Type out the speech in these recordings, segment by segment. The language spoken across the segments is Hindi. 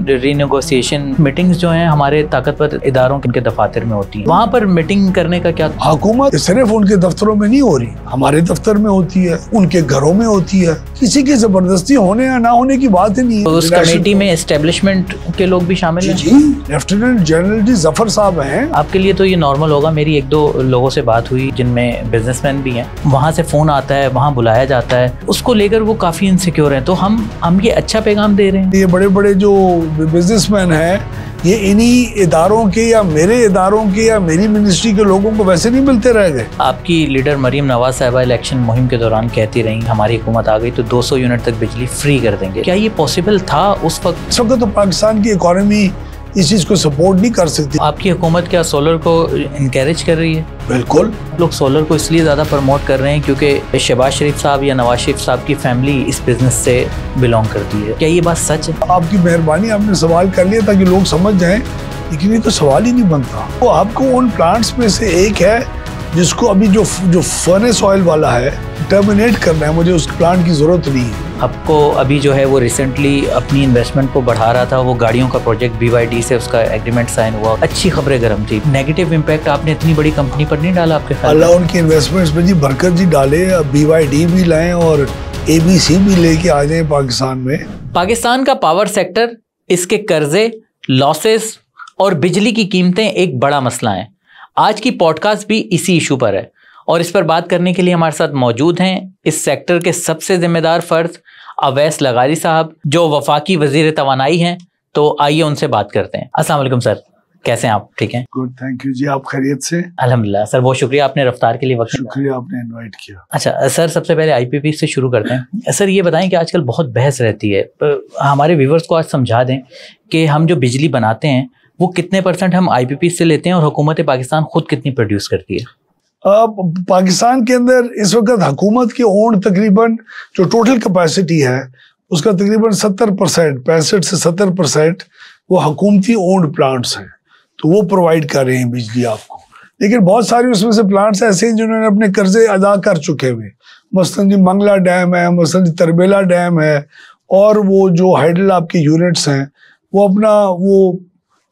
रीनेगोशिएशन मीटिंग्स जो हैं हमारे ताकतवर इदारों के दफातर में होती हैं, वहाँ पर मीटिंग करने का क्या? हुकूमत सिर्फ उनके दफ्तरों में नहीं हो रही, हमारे दफ्तर में होती है, उनके घरों में होती है। किसी की जबरदस्ती होने या ना होने की बात ही नहीं है। तो उस कमेटी में एस्टेब्लिशमेंट के लोग भी शामिल हैं? जी, लेफ्टिनेंट जनरल जी जफर साहब हैं। आपके लिए तो ये नॉर्मल होगा। मेरी एक दो लोगों से बात हुई जिनमें बिजनेसमैन भी हैं, वहाँ से फोन आता है, वहाँ बुलाया जाता है, उसको लेकर वो काफी इनसिक्योर हैं। तो हम ये अच्छा पैगाम दे रहे हैं। ये बड़े बड़े जो बिजनेसमैन हैं, ये इन्हीं इदारों के या मेरे इदारों के या मेरी मिनिस्ट्री के लोगों को वैसे नहीं मिलते रह गए। आपकी लीडर मरीम नवाज साहिबा इलेक्शन मुहिम के दौरान कहती रही हमारी हुकूमत आ गई तो 200 यूनिट तक बिजली फ्री कर देंगे। क्या ये पॉसिबल था उस वक्त? इस वक्त तो पाकिस्तान की इकोनॉमी इस चीज को सपोर्ट नहीं कर सकती। आपकी हुकूमत क्या सोलर को इनकरेज कर रही है? बिल्कुल। लोग सोलर को इसलिए ज़्यादा प्रमोट कर रहे हैं क्योंकि शहबाज शरीफ साहब या नवाज शरीफ साहब की फैमिली इस बिजनेस से बिलोंग करती है। क्या ये बात सच है? आपकी मेहरबानी, आपने सवाल कर लिया ताकि लोग समझ जाएं, लेकिन ये तो सवाल ही नहीं बनता। तो आपको उन प्लांट्स में से एक है जिसको अभी जो फर्नेस ऑयल वाला है टर्मिनेट करना है। मुझे उस प्लांट की जरूरत नहीं है। आपको अभी जो है वो रिसेंटली अपनी इन्वेस्टमेंट को बढ़ा रहा था, वो गाड़ियों का प्रोजेक्ट BYD से उसका एग्रीमेंट साइन हुआ, अच्छी खबरें गर्म थी। नेगेटिव इम्पैक्ट आपने इतनी बड़ी कंपनी पर नहीं डाला आपके ख्याल? अल्लाह उनकी इन्वेस्टमेंट्स में जी बरकत जी डाले, BYD भी लाएं और ABC भी लेके आ जाए पाकिस्तान में। पाकिस्तान का पावर सेक्टर, इसके कर्जे, लॉसेस और बिजली की कीमतें एक बड़ा मसला है। आज की पॉडकास्ट भी इसी इशू पर है और इस पर बात करने के लिए हमारे साथ मौजूद हैं इस सेक्टर के सबसे जिम्मेदार फर्द अवैस लगारी साहब, जो वफाकी वजीर तवानाई हैं। तो आइए उनसे बात करते हैं। अस्सलाम वालेकुम सर, कैसे हैं आप? ठीक हैं? गुड, थैंक यू जी। आप खैरियत से? अल्हम्दुलिल्लाह सर, बहुत शुक्रिया आपने रफ्तार के लिए वक्त। शुक्रिया, आपने इनवाइट किया। अच्छा सर, सबसे पहले IPP से शुरू करते हैं। सर ये बताएं कि आजकल बहुत बहस रहती है, हमारे व्यूवर्स को आज समझा दें कि हम जो बिजली बनाते हैं वो कितने % हम IPP से लेते हैं और हुकूमत पाकिस्तान खुद कितनी प्रोड्यूस करती है? पाकिस्तान के अंदर इस वक्त हुकूमत की ओन तकरीबन जो टोटल कैपेसिटी है उसका तकरीबन 70%, 65 से 70% वो हुकूमती ओन्ड प्लांट्स हैं, तो वो प्रोवाइड कर रहे हैं बिजली आपको। लेकिन बहुत सारे उसमें से प्लांट्स ऐसे हैं जिन्होंने अपने कर्जे अदा कर चुके हुए, मसलन जी मंगला डैम है, मसलन जी तरबेला डैम है, और वो जो हाइडल आपके यूनिट्स हैं वो अपना वो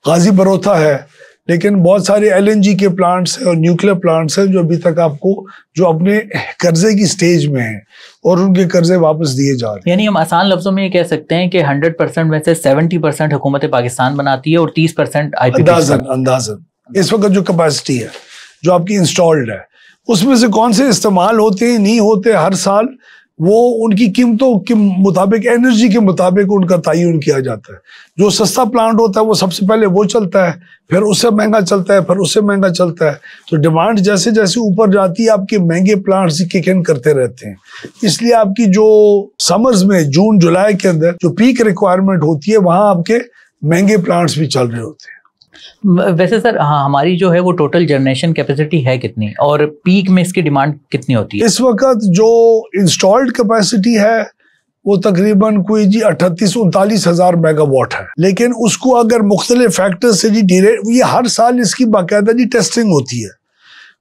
गाजी बरोथा है। लेकिन बहुत सारे LNG के प्लांट्स हैं और न्यूक्लियर प्लांट्स हैं जो अभी तक आपको जो अपने कर्जे की स्टेज में हैं और उनके कर्जे वापस दिए जा रहे हैं। यानी हम आसान लफ्जों में ये कह सकते हैं कि 100% में से 70% हुकूमत पाकिस्तान बनाती है और 30% IPP। अंदाजन इस वक्त जो कैपेसिटी है जो आपकी इंस्टॉल्ड है उसमें से कौन से इस्तेमाल होते हैं नहीं होते हर साल, वो उनकी कीमतों के मुताबिक, एनर्जी के मुताबिक उनका तयन किया जाता है। जो सस्ता प्लांट होता है वो सबसे पहले वो चलता है, फिर उससे महंगा चलता है, फिर उससे महंगा चलता है। तो डिमांड जैसे जैसे ऊपर जाती है आपके महंगे प्लांट्स किक इन करते रहते हैं। इसलिए आपकी जो समर्स में जून जुलाई के अंदर जो पीक रिक्वायरमेंट होती है वहाँ आपके महंगे प्लांट्स भी चल रहे होते हैं। वैसे सर, हाँ, हमारी जो है वो टोटल जनरेशन कैपेसिटी है कितनी और पीक में इसकी डिमांड कितनी होती है? इस वक्त जो इंस्टॉल्ड कैपेसिटी है वो तकरीबन कोई जी 38-39 हज़ार मेगावाट है। लेकिन उसको अगर मुख्तलिफ फैक्टर से जी ये हर साल इसकी बाकायदा जी टेस्टिंग होती है,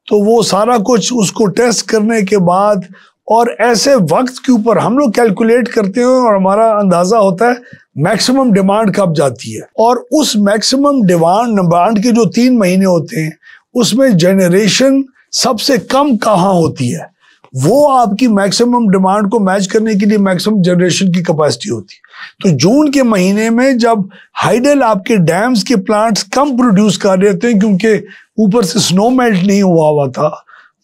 तो वो सारा कुछ उसको टेस्ट करने के बाद और ऐसे वक्त के ऊपर हम लोग कैलकुलेट करते हैं और हमारा अंदाजा होता है मैक्सिमम डिमांड कब जाती है। और उस मैक्सिमम डिमांड के जो 3 महीने होते हैं उसमें जनरेशन सबसे कम कहाँ होती है, वो आपकी मैक्सिमम डिमांड को मैच करने के लिए मैक्सिमम जनरेशन की कैपेसिटी होती है। तो जून के महीने में जब हाइडल आपके डैम्स के प्लांट्स कम प्रोड्यूस कर रहे थे क्योंकि ऊपर से स्नो मेल्ट नहीं हुआ था,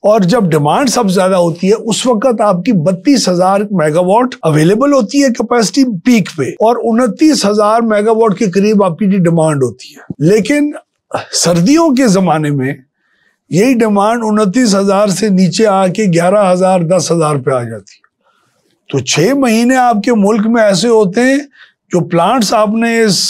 और जब डिमांड सबसे ज्यादा होती है उस वक्त आपकी 32,000 मेगावाट अवेलेबल होती है कैपेसिटी पीक पे, और 29,000 मेगावाट के करीब आपकी डिमांड होती है। लेकिन सर्दियों के जमाने में यही डिमांड 29,000 से नीचे आके 11,000, 10,000 पे आ जाती है। तो 6 महीने आपके मुल्क में ऐसे होते हैं जो प्लांट्स आपने इस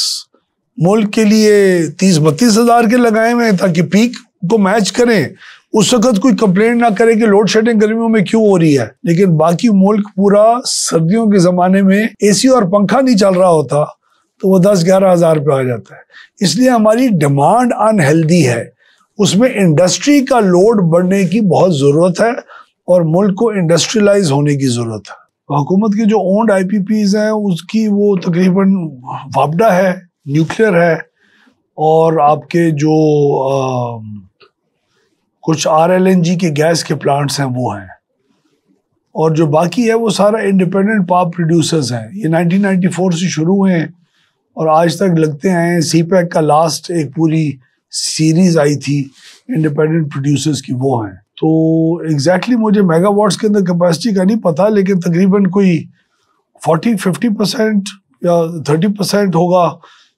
मुल्क के लिए 30-32 हज़ार के लगाए हुए हैं ताकि पीक को मैच करें। उस वक्त कोई कंप्लेंट ना करे कि लोड शेडिंग गर्मियों में क्यों हो रही है, लेकिन बाकी मुल्क पूरा सर्दियों के जमाने में AC और पंखा नहीं चल रहा होता तो वो 10-11 हज़ार पे आ जाता है। इसलिए हमारी डिमांड अनहेल्दी है, उसमें इंडस्ट्री का लोड बढ़ने की बहुत ज़रूरत है और मुल्क को इंडस्ट्रियलाइज होने की ज़रूरत है। हुकूमत के जो ओन्ड IPPs हैं उसकी वो तकरीबन वापडा है, न्यूक्लियर है और आपके जो कुछ RLNG के गैस के प्लांट्स हैं वो हैं, और जो बाकी है वो सारा इंडिपेंडेंट पावर प्रोड्यूसर्स हैं। ये 1994 से शुरू हुए हैं और आज तक लगते हैं। CPEC का लास्ट एक पूरी सीरीज आई थी इंडिपेंडेंट प्रोड्यूसर्स की, वो हैं। तो एग्जैक्टली मुझे मेगावाट्स के अंदर कैपेसिटी का नहीं पता, लेकिन तकरीबन कोई 40-50% या 30% होगा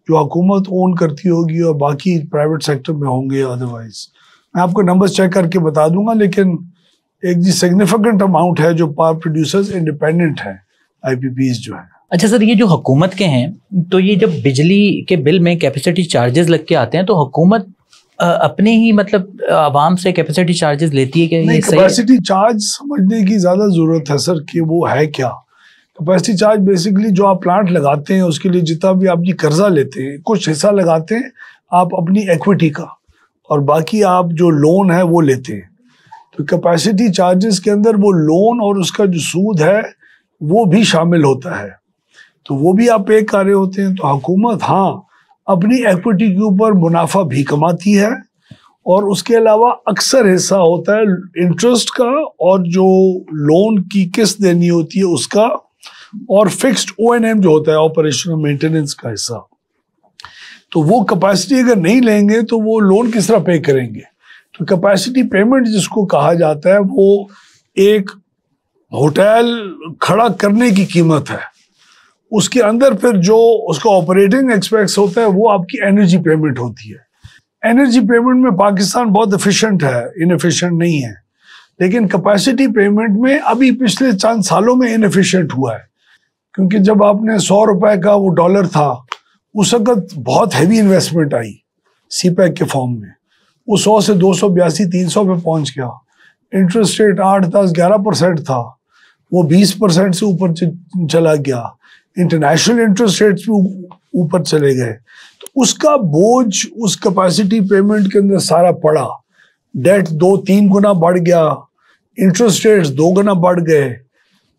जो हुकूमत ओन करती होगी और बाकी प्राइवेट सेक्टर में होंगे। अदरवाइज मैं आपको नंबर्स चेक करके बता दूंगा, लेकिन एक जी सिग्निफिकेंट अमाउंट है जो पावर प्रोड्यूसर्स इंडिपेंडेंट है, IPPs जो है। अच्छा सर, ये जो हुकूमत के हैं, तो ये जब बिजली के बिल में कैपेसिटी चार्जेस लग के आते हैं तो हुकूमत अपने ही मतलब आवाम से कैपेसिटी चार्जेस लेती है क्या? नहीं, कैपेसिटी चार्ज समझने की ज़्यादा ज़रूरत है सर कि वो है क्या। कैपेसिटी चार्ज बेसिकली जो आप प्लांट लगाते हैं उसके लिए जितना भी आप कर्जा लेते हैं, कुछ हिस्सा लगाते हैं आप अपनी इक्विटी का और बाकी आप जो लोन है वो लेते हैं। तो कैपेसिटी चार्जेस के अंदर वो लोन और उसका जो सूद है वो भी शामिल होता है, तो वो भी आप पे कर रहे होते हैं। तो हुकूमत हाँ अपनी इक्विटी के ऊपर मुनाफा भी कमाती है और उसके अलावा अक्सर हिस्सा होता है इंटरेस्ट का और जो लोन की किस्त देनी होती है उसका, और फिक्स्ड O&M जो होता है ऑपरेशन और मेंटेनेंस का हिस्सा। तो वो कैपेसिटी अगर नहीं लेंगे तो वो लोन किस तरह पे करेंगे। तो कैपेसिटी पेमेंट जिसको कहा जाता है वो एक होटल खड़ा करने की कीमत है, उसके अंदर फिर जो उसका ऑपरेटिंग एक्सपेंस होता है वो आपकी एनर्जी पेमेंट होती है। एनर्जी पेमेंट में पाकिस्तान बहुत एफिशिएंट है, इनएफिशिएंट नहीं है, लेकिन कैपेसिटी पेमेंट में अभी पिछले चंद सालों में इनएफिशिएंट हुआ है, क्योंकि जब आपने 100 रुपए का वो डॉलर था उस वक्त बहुत हैवी इन्वेस्टमेंट आई CPEC के फॉर्म में, वो 100 से 282 300 पे पहुंच गया। इंटरेस्ट रेट 8-10-11% था, वो 20% से ऊपर चला गया। इंटरनेशनल इंटरेस्ट रेट्स भी ऊपर चले गए, तो उसका बोझ उस कैपेसिटी पेमेंट के अंदर सारा पड़ा। डेट 2-3 गुना बढ़ गया, इंटरेस्ट रेट्स 2 गुना बढ़ गए,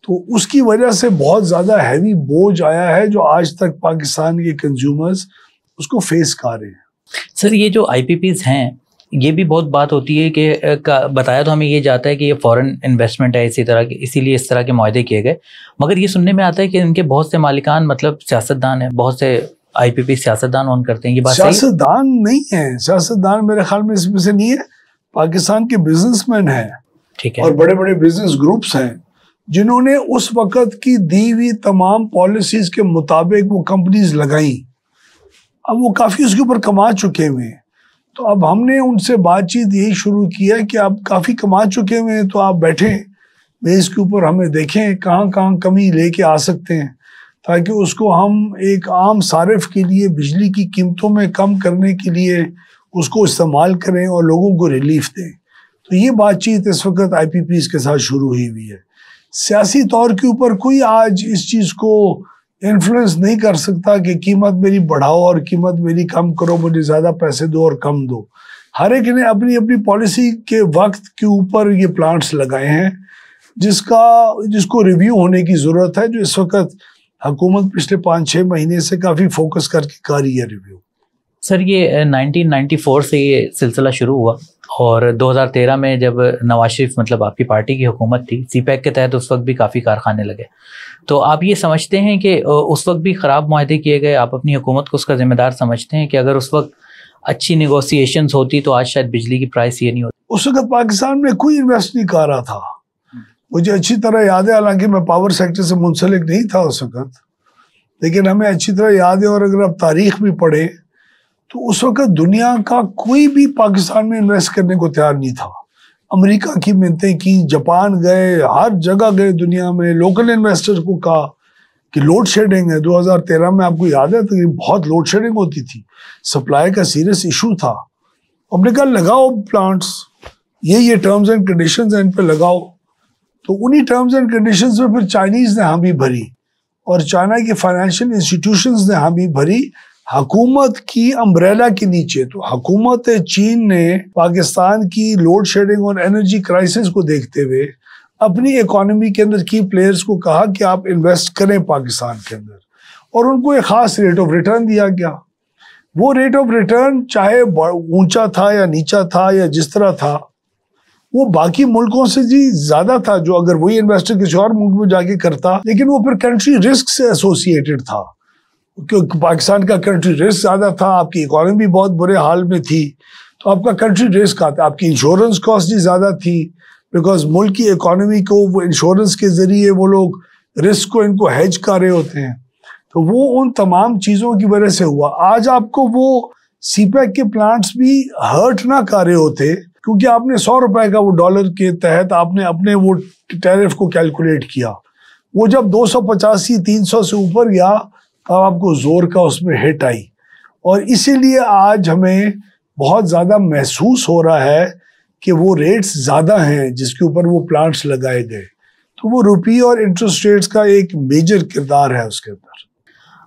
तो उसकी वजह से बहुत ज़्यादा हैवी बोझ आया है जो आज तक पाकिस्तान के कंज्यूमर्स उसको फेस कर रहे हैं। सर ये जो IPPs हैं, ये भी बहुत बात होती है कि बताया तो हमें ये जाता है कि ये फॉरेन इन्वेस्टमेंट है इसी तरह के, इसीलिए इस तरह के मुआहदे किए गए, मगर ये सुनने में आता है कि इनके बहुत से मालिकान मतलब सियासतदान हैं, बहुत से IPP सियासतदान ओन करते हैं। ये बात सियासतदान नहीं है, सियासतदान मेरे ख्याल में इसमें से नहीं है, पाकिस्तान के बिजनेसमैन हैं, ठीक है, और बड़े बड़े बिजनेस ग्रुप्स हैं जिन्होंने उस वक्त की दी हुई तमाम पॉलिसीज के मुताबिक वो कंपनीज लगाई। अब वो काफ़ी उसके ऊपर कमा चुके हुए हैं, तो अब हमने उनसे बातचीत यही शुरू की है कि आप काफ़ी कमा चुके हुए हैं तो आप बैठें मेज़ के ऊपर, हमें देखें कहाँ कहाँ कमी लेके आ सकते हैं, ताकि उसको हम एक आम सारिफ के लिए बिजली की कीमतों में कम करने के लिए उसको इस्तेमाल करें और लोगों को रिलीफ दें। तो ये बातचीत इस वक्त IPPs के साथ शुरू हुई है। सियासी तौर के ऊपर कोई आज इस चीज़ को इन्फ्लुएंस नहीं कर सकता कि कीमत मेरी बढ़ाओ और कीमत मेरी कम करो, मुझे ज़्यादा पैसे दो और कम दो। हर एक ने अपनी अपनी पॉलिसी के वक्त के ऊपर ये प्लांट्स लगाए हैं जिसको रिव्यू होने की ज़रूरत है, जो इस वक्त हुकूमत पिछले 5-6 महीने से काफ़ी फोकस करके कर रही है रिव्यू। सर ये 1994 से ये सिलसिला शुरू हुआ और 2013 में जब नवाज शरीफ मतलब आपकी पार्टी की हुकूमत थी, CPEC के तहत उस वक्त भी काफ़ी कारखाने लगे। तो आप ये समझते हैं कि उस वक्त भी ख़राब मुआहदे किए गए, आप अपनी हुकूमत को उसका जिम्मेदार समझते हैं कि अगर उस वक्त अच्छी नेगोशिएशंस होती तो आज शायद बिजली की प्राइस ये नहीं होती? उस वक्त पाकिस्तान में कोई इन्वेस्ट नहीं कर रहा था, मुझे अच्छी तरह याद है, हालांकि मैं पावर सेक्टर से मुंसलिक नहीं था उस वक्त, लेकिन हमें अच्छी तरह याद है। और अगर आप तारीख भी पढ़े तो उस वक्त दुनिया का कोई भी पाकिस्तान में इन्वेस्ट करने को तैयार नहीं था। अमेरिका की मिन्नतें की, जापान गए, हर जगह गए दुनिया में, लोकल इन्वेस्टर्स को कहा कि लोड शेडिंग है। 2013 में आपको याद है तो बहुत लोड शेडिंग होती थी, सप्लाई का सीरियस इशू था। हमने कहा लगाओ प्लांट्स, ये टर्म्स एंड कंडीशंस हैं, इन पे लगाओ। तो उन्हीं टर्म्स एंड कंडीशंस में फिर चाइनीज ने हामी भरी और चाइना के फाइनेंशियल इंस्टीट्यूशंस ने हामी भरी हुकूमत की अम्ब्रेला के नीचे। तो हुकूमत चीन ने पाकिस्तान की लोड शेडिंग और एनर्जी क्राइसिस को देखते हुए अपनी इकोनॉमी के अंदर की प्लेयर्स को कहा कि आप इन्वेस्ट करें पाकिस्तान के अंदर, और उनको एक खास रेट ऑफ रिटर्न दिया गया। वो रेट ऑफ रिटर्न चाहे ऊंचा था या नीचा था या जिस तरह था, वो बाकी मुल्कों से जी ज्यादा था, जो अगर वही इन्वेस्टर किसी और मुल्क में जाके करता, लेकिन वो फिर कंट्री रिस्क से एसोसिएटेड था, क्योंकि पाकिस्तान का कंट्री रिस्क ज्यादा था, आपकी इकोनॉमी बहुत बुरे हाल में थी, तो आपका कंट्री रिस्क आता, आपकी इंश्योरेंस कॉस्ट जी ज्यादा थी, बिकॉज मुल्क की इकोनॉमी को वो इंश्योरेंस के जरिए वो लोग रिस्क को इनको हेज कर रहे होते हैं, तो वो उन तमाम चीज़ों की वजह से हुआ। आज आपको वो सीपैक के प्लांट्स भी हर्ट ना कर रहे होते, क्योंकि आपने 100 रुपए का वो डॉलर के तहत आपने अपने वो टैरिफ को कैलकुलेट किया, वो जब 285-300 से ऊपर गया तब आपको जोर का उसमें हिट आई, और इसीलिए आज हमें बहुत ज़्यादा महसूस हो रहा है कि वो रेट्स ज़्यादा हैं जिसके ऊपर वो प्लांट्स लगाए गए, तो वो रुपये और इंटरेस्ट रेट्स का एक मेजर किरदार है उसके अंदर।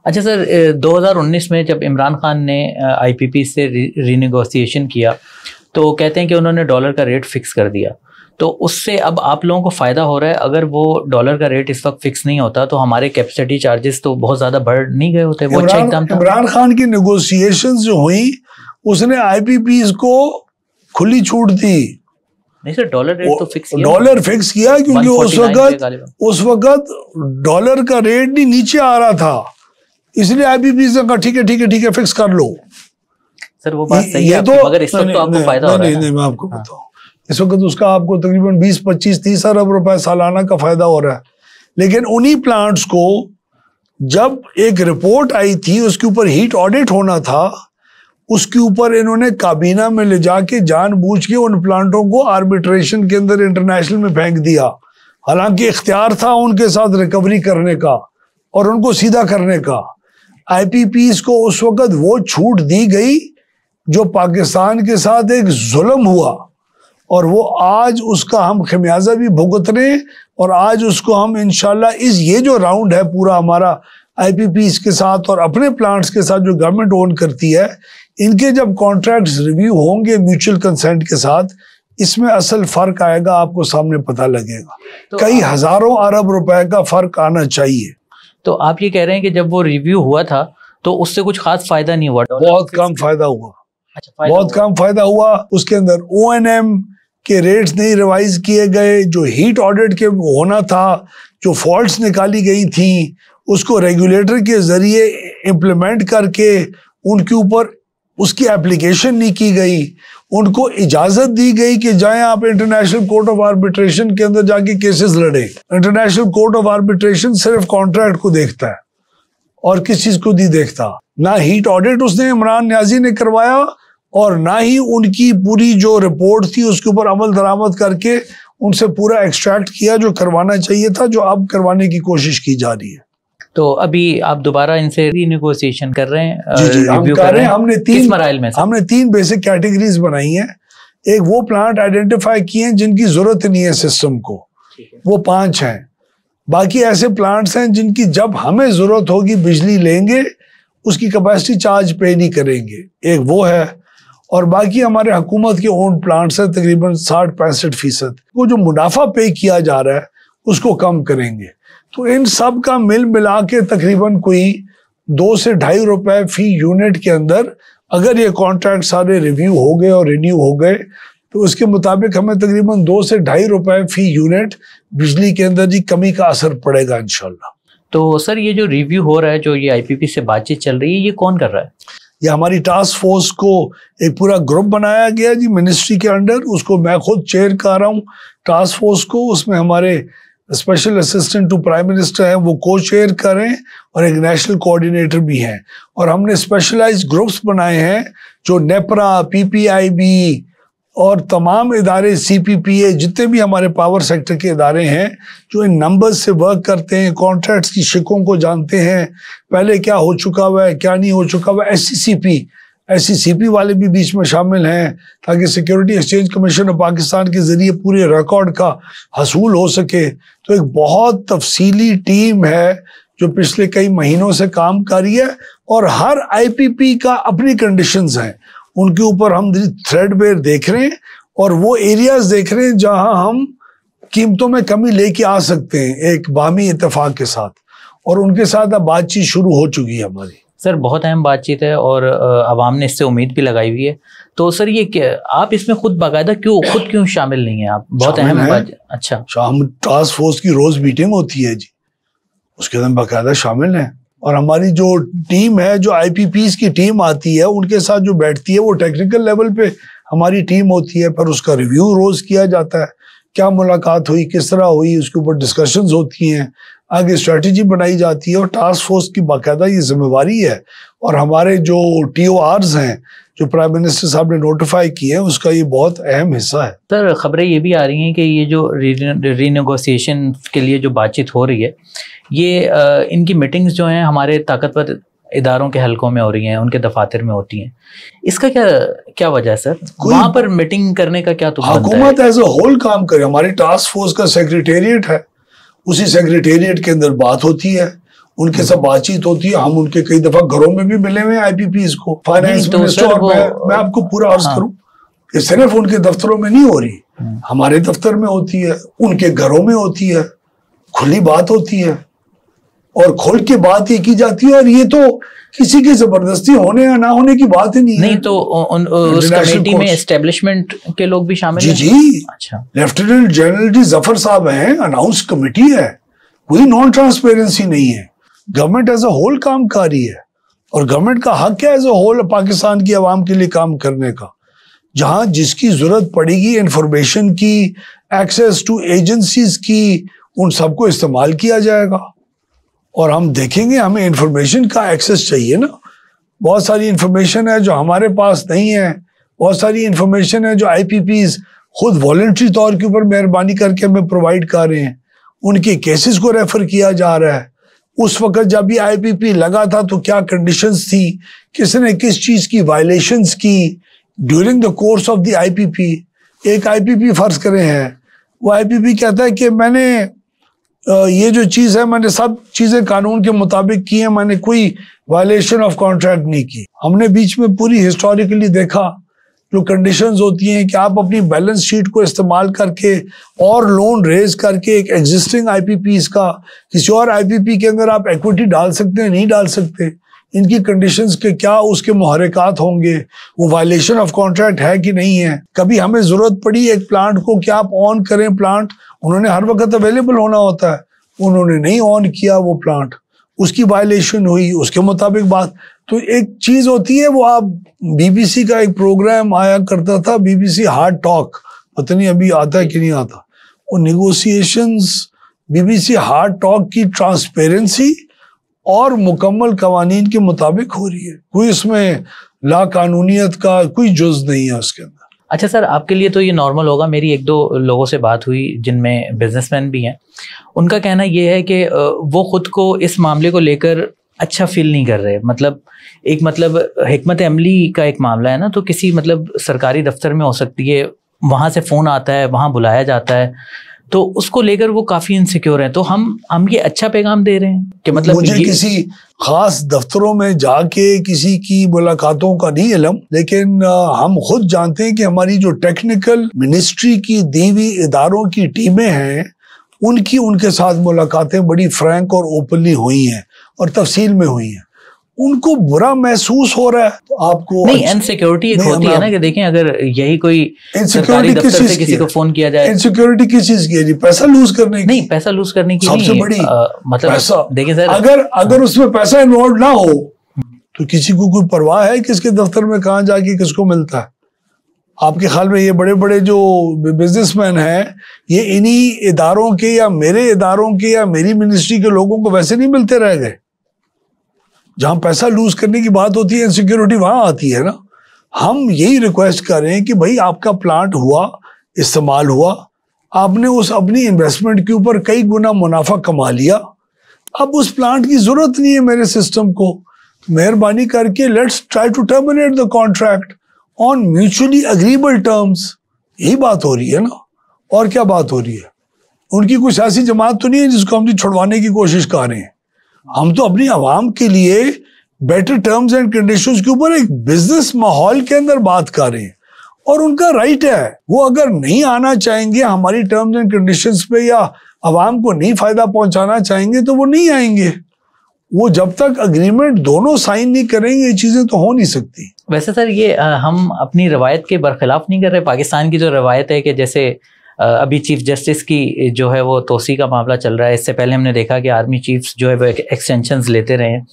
अच्छा सर, 2019 में जब इमरान खान ने आईपीपी से रीनेगोशिएशन किया तो कहते हैं कि उन्होंने डॉलर का रेट फिक्स कर दिया, तो उससे अब आप लोगों को फ़ायदा हो रहा है। अगर वो डॉलर का रेट इस वक्त फिक्स नहीं होता तो हमारे कैपेसिटी चार्जेस तो बहुत ज़्यादा बढ़ नहीं गए होते। वो अच्छा एकदम था। इमरान खान की नेगोशिएशंस जो हुई उसने आईपीपीज को खुली छूट दी। नहीं सर, डॉलर रेट तो फिक्स किया, डॉलर फिक्स किया, क्योंकि उस वक्त डॉलर का रेट नहीं नीचे आ रहा था, इसलिए आईपीपीज ने कहा ठीक है फिक्स कर लो। सर वो बात सही है, मगर इस वक्त तो आपको फायदा हो रहा है। नहीं, मैं आपको बताऊं, इस वक्त उसका आपको तकरीबन 20, 25, 30 अरब रुपए सालाना का फायदा हो रहा है, लेकिन उन्हीं प्लांट्स को जब एक रिपोर्ट आई थी उसके ऊपर हीट ऑडिट होना था, उसके ऊपर इन्होंने काबीना में ले जाके जानबूझ के उन प्लांटों को आर्बिट्रेशन के अंदर इंटरनेशनल में फेंक दिया, हालांकि इख्तियार था उनके साथ रिकवरी करने का और उनको सीधा करने का। आईपीपीज को उस वक्त वो छूट दी गई जो पाकिस्तान के साथ एक जुल्म हुआ, और वो आज उसका हम खमियाजा भी भुगत रहे हैं, और आज उसको हम इंशाल्लाह ये जो राउंड है पूरा हमारा आईपीपीज के साथ और अपने प्लांट्स के साथ जो गवर्नमेंट ओन करती है, इनके जब कॉन्ट्रैक्ट्स रिव्यू होंगे म्यूचुअल कंसेंट के साथ, इसमें असल फर्क आएगा, आपको सामने पता लगेगा। तो कई हजारों अरब रुपए का फर्क आना चाहिए। तो आप ये कह रहे हैं कि जब वो रिव्यू हुआ था तो उससे कुछ खास फायदा नहीं हुआ? बहुत कम फायदा हुआ। अच्छा, बहुत कम फायदा हुआ। उसके अंदर ओएनएम के रेट्स नहीं रिवाइज किए गए, जो हीट ऑडिट के होना था, जो फॉल्ट्स निकाली गई थी, उसको रेगुलेटर के जरिए इम्प्लीमेंट करके उनके ऊपर उसकी एप्लीकेशन नहीं की गई। उनको इजाजत दी गई कि जाएं आप इंटरनेशनल कोर्ट ऑफ आर्बिट्रेशन के अंदर जाके केसेस लड़े। इंटरनेशनल कोर्ट ऑफ आर्बिट्रेशन सिर्फ कॉन्ट्रैक्ट को देखता है और किस चीज को नहीं देखता। ना हीट ऑडिट उसने इमरान न्याजी ने करवाया, और ना ही उनकी पूरी जो रिपोर्ट थी उसके ऊपर अमल दरामद करके उनसे पूरा एक्सट्रैक्ट किया जो करवाना चाहिए था, जो अब करवाने की कोशिश की जा रही है। तो अभी आप दोबारा इनसे रीनेगोशिएशन कर रहे हैं? जी, हम कर रहे हैं। हमने 3 बेसिक कैटेगरीज बनाई हैं। एक वो प्लांट आइडेंटिफाई किए हैं जिनकी जरूरत नहीं है सिस्टम को, वो 5 हैं। बाकी ऐसे प्लांट्स हैं जिनकी जब हमें जरूरत होगी बिजली लेंगे, उसकी कैपेसिटी चार्ज पे नहीं करेंगे, एक वो है। और बाकी हमारे हुकूमत के ओन प्लांट्स हैं, तकरीबन 60-65%। वो जो मुनाफा पे किया जा रहा है उसको कम करेंगे। तो इन सब का मिल मिला के तकरीबन कोई 2 से 2.5 रुपए फी यूनिट के अंदर, अगर ये कॉन्ट्रैक्ट सारे रिव्यू हो गए और रिन्यू हो गए, तो उसके मुताबिक हमें तकरीबन 2 से 2.5 रुपए फी यूनिट बिजली के अंदर जी कमी का असर पड़ेगा इंशाल्लाह। तो सर ये जो रिव्यू हो रहा है, जो ये आईपीपी से बातचीत चल रही है, ये कौन कर रहा है? ये हमारी टास्क फोर्स को एक पूरा ग्रुप बनाया गया जी मिनिस्ट्री के अंडर, उसको मैं खुद चेयर कर रहा हूँ टास्क फोर्स को। उसमें हमारे special assistant to prime minister हैं, वो को चेयर करें, और एक नेशनल कोऑर्डिनेटर भी हैं। और हमने स्पेशलाइज्ड ग्रुप्स बनाए हैं जो नेपरा, पीपीआईबी और तमाम इदारे, सीपीपीए, जितने भी हमारे पावर सेक्टर के इदारे हैं, जो इन नंबर्स से वर्क करते हैं, कॉन्ट्रैक्ट्स की शिकों को जानते हैं, पहले क्या हो चुका हुआ है क्या नहीं हो चुका हुआ है। एससीसीपी वाले भी बीच में शामिल हैं, ताकि security exchange commission of Pakistan के जरिए पूरे रिकॉर्ड का हसूल हो सके। तो एक बहुत तफसीली टीम है जो पिछले कई महीनों से काम कर रही है, और हर आईपीपी का अपनी कंडीशंस हैं, उनके ऊपर हम थ्रेडबेयर देख रहे हैं, और वो एरियाज देख रहे हैं जहां हम कीमतों में कमी लेके आ सकते हैं एक बामी इत्तेफाक के साथ, और उनके साथ अब बातचीत शुरू हो चुकी है हमारी। सर बहुत अहम बातचीत है और अवाम ने इससे उम्मीद भी लगाई हुई है। तो सर ये क्या आप इसमें खुद बाकायदा क्यों शामिल नहीं है आप? बहुत अहम बात। अच्छा, हम टास्क फोर्स की रोज मीटिंग होती है जी, उसके अंदर बाकायदा शामिल हैं। और हमारी जो टीम है, जो IPPs की टीम आती है, उनके साथ जो बैठती है वो टेक्निकल लेवल पे हमारी टीम होती है। पर उसका रिव्यू रोज किया जाता है, क्या मुलाकात हुई, किस तरह हुई, उसके ऊपर डिस्कशंस होती हैं, आगे स्ट्रेटजी बनाई जाती है। और टास्क फोर्स की बाकायदा ये जिम्मेवारी है। और हमारे जो TORs हैं जो प्राइम मिनिस्टर साहब ने नोटिफाई किए हैं, उसका ये बहुत अहम हिस्सा है। सर खबरें ये भी आ रही हैं कि ये जो रीनेगोशिएशन के लिए जो बातचीत हो रही है, ये इनकी मीटिंग्स जो हैं हमारे ताकतवर इदारों के हलकों में हो रही हैं, उनके दफातर में होती हैं। इसका क्या वजह है सर? वहाँ पर मीटिंग करने का क्या तुम हुकूमत एज अ होल काम करे। हमारी टास्क फोर्स का सेक्रेटेरिएट है, उसी सेक्रेटेरिएट के अंदर बात होती है, उनके साथ बातचीत होती है। हम उनके कई दफा घरों में भी मिले हुए IPPs को, फाइनेंस मिनिस्टर। और मैं आपको पूरा अर्ज करूं, ये सिर्फ उनके दफ्तरों में नहीं हो रही, हमारे दफ्तर में होती है, उनके घरों में होती है, खुली बात होती है और खोल के बात ये की जाती है। और ये तो किसी की जबरदस्ती होने या ना होने की बात ही नहीं है। नहीं तो उस कमेटी में एस्टेब्लिशमेंट के लोग भी शामिल हैं? जी। अच्छा, लेफ्टिनेंट जनरल जी जफर साहब हैं, अनाउंस कमेटी है, कोई नॉन ट्रांसपेरेंसी नहीं है। गवर्नमेंट एज अ होल काम कर रही है और गवर्नमेंट का हक है एज अ होल पाकिस्तान की आवाम के लिए काम करने का। जहां जिसकी जरूरत पड़ेगी इंफॉर्मेशन की, एक्सेस टू एजेंसीज की, उन सबको इस्तेमाल किया जाएगा। और हम देखेंगे, हमें इंफॉर्मेशन का एक्सेस चाहिए ना। बहुत सारी इंफॉर्मेशन है जो हमारे पास नहीं है, बहुत सारी इंफॉर्मेशन है जो IPPs खुद वॉलंटरी तौर के ऊपर मेहरबानी करके हमें प्रोवाइड कर रहे हैं। उनके केसेस को रेफर किया जा रहा है। उस वक्त जब ये IPP लगा था तो क्या कंडीशंस थी, किसने किस चीज की वायलेशंस की during the course of the IPP। एक IPP फर्ज करें हैं, वो IPP कहता है कि मैंने ये जो चीज़ है, मैंने सब चीज़ें कानून के मुताबिक की हैं, मैंने कोई वायलेशन ऑफ कॉन्ट्रैक्ट नहीं की। हमने बीच में पूरी हिस्टोरिकली देखा जो कंडीशंस होती हैं कि आप अपनी बैलेंस शीट को इस्तेमाल करके और लोन रेज करके एक एग्जिस्टिंग IPPs का किसी और IPP के अंदर आप इक्विटी डाल सकते हैं, नहीं डाल सकते, इनकी कंडीशंस के क्या उसके मुहर्रिकात होंगे, वो वायलेशन ऑफ कॉन्ट्रैक्ट है कि नहीं है। कभी हमें जरूरत पड़ी एक प्लांट को कि आप ऑन करें प्लांट, उन्होंने हर वक्त अवेलेबल होना होता है, उन्होंने नहीं ऑन किया वो प्लांट, उसकी वायलेशन हुई, उसके मुताबिक बात। तो एक चीज होती है, वो आप BBC का एक प्रोग्राम आया करता था, BBC हार्ड टॉक, पता नहीं अभी आता है कि नहीं आता, वो निगोशिएशंस BBC हार्ड टॉक की ट्रांसपेरेंसी और मुकम्मल कवानीन के मुताबिक हो रही है। कोई इसमें ला कानूनियत का कोई जुज नहीं है उसके अंदर। अच्छा सर, आपके लिए तो ये नॉर्मल होगा। मेरी एक दो लोगों से बात हुई जिनमें बिजनेसमैन भी हैं, उनका कहना ये है कि वो खुद को इस मामले को लेकर अच्छा फील नहीं कर रहे। मतलब हिकमत अमली का एक मामला है ना, तो किसी सरकारी दफ्तर में हो सकती है, वहाँ से फ़ोन आता है, वहाँ बुलाया जाता है, तो उसको लेकर वो काफ़ी इनसिक्योर हैं। तो हम ये अच्छा पैगाम दे रहे हैं कि मुझे किसी खास दफ्तरों में जाके किसी की मुलाकातों का नहीं इल्म, लेकिन हम खुद जानते हैं कि हमारी जो टेक्निकल मिनिस्ट्री की दीवी इदारों की टीमें हैं, उनके साथ मुलाकातें बड़ी फ्रैंक और ओपनली हुई हैं और तफसील में हुई हैं। उनको बुरा महसूस हो रहा है तो आपको नहीं, इनसिक्योरिटी एक होती है ना कि देखें, अगर यही कोई सरकारी दफ्तर से किसी को फोन किया जाए। इनसिक्योरिटी किस चीज की है जी? पैसा लूज करने की? नहीं, पैसा लूज करने की सबसे बड़ी पैसा। देखिए सर, अगर उसमें पैसा इन्वॉल्व ना हो तो किसी को कोई परवाह है किसके दफ्तर में कहाँ जाके किसको मिलता है? आपके ख्याल में ये बड़े बड़े जो बिजनेसमैन हैं, ये इन्हीं इदारों के या मेरे इदारों के या मेरी मिनिस्ट्री के लोगों को वैसे नहीं मिलते रह गए? जहां पैसा लूज करने की बात होती है, इनसिक्योरिटी वहां आती है ना। हम यही रिक्वेस्ट कर रहे हैं कि भाई आपका प्लांट हुआ, इस्तेमाल हुआ, आपने उस अपनी इन्वेस्टमेंट के ऊपर कई गुना मुनाफा कमा लिया, अब उस प्लांट की जरूरत नहीं है मेरे सिस्टम को, मेहरबानी करके let's try to terminate the contract on mutually agreeable terms. यही बात हो रही है ना, और क्या बात हो रही है? उनकी कोई सियासी जमात तो नहीं है जिसको हम छुड़वाने की कोशिश कर रहे हैं। हम तो अपनी आवाम के लिए बेटर टर्म्स एंड कंडीशंस के ऊपर एक बिजनेस माहौल के अंदर बात कर रहे हैं, और उनका राइट है। वो अगर नहीं आना चाहेंगे हमारी टर्म्स एंड कंडीशंस पे, या आवाम को नहीं फायदा पहुंचाना चाहेंगे, तो वो नहीं आएंगे। वो जब तक अग्रीमेंट दोनों साइन नहीं करेंगे ये चीजें तो हो नहीं सकती। वैसे सर ये हम अपनी रवायत के बरखिलाफ नहीं कर रहे। पाकिस्तान की जो रवायत है कि जैसे अभी चीफ जस्टिस की जो है वो तोसी का मामला चल रहा है, इससे पहले हमने देखा कि आर्मी चीफ्स जो है वो एक्सटेंशंस लेते रहे हैं।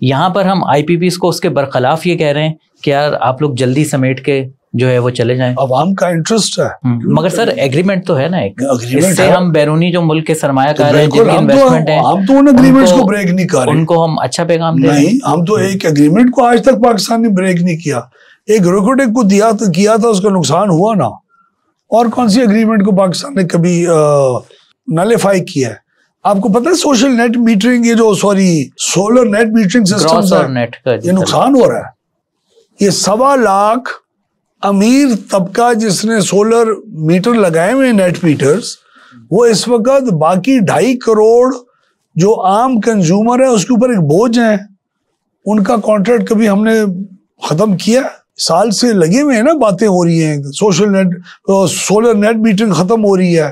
यहाँ पर हम IPPs को उसके बरखिलाफ ये कह रहे हैं कि यार आप लोग जल्दी समेट के जो है वो चले जाएं। अवाम का इंटरेस्ट है। मगर सर एग्रीमेंट तो है ना एक, इससे है। हम बैरूनी जो मुल्क के सरमायाकार हैं, जिनकी इन्वेस्टमेंट है, हम तो उन एग्रीमेंट्स को ब्रेक नहीं कर रहे, उनको हम अच्छा पैगाम दे रहे हैं। हम तो एक एग्रीमेंट को आज तक पाकिस्तान ने ब्रेक नहीं किया। एक रोकोटेक को किया था, उसका नुकसान हुआ ना। और कौन सी एग्रीमेंट को पाकिस्तान ने कभी नलिफाई किया है? आपको पता है सोशल नेट मीटरिंग, ये जो सोलर नेट मीटरिंग सिस्टम है, ये नुकसान हो रहा है। ये 1.25 लाख अमीर तबका जिसने सोलर मीटर लगाए हुए नेट मीटर्स, वो इस वक्त बाकी 2.5 करोड़ जो आम कंज्यूमर है उसके ऊपर एक बोझ है। उनका कॉन्ट्रैक्ट कभी हमने खत्म किया? साल से लगे हुए हैं ना, बातें हो रही हैं सोलर नेट मीटरिंग खत्म हो रही है।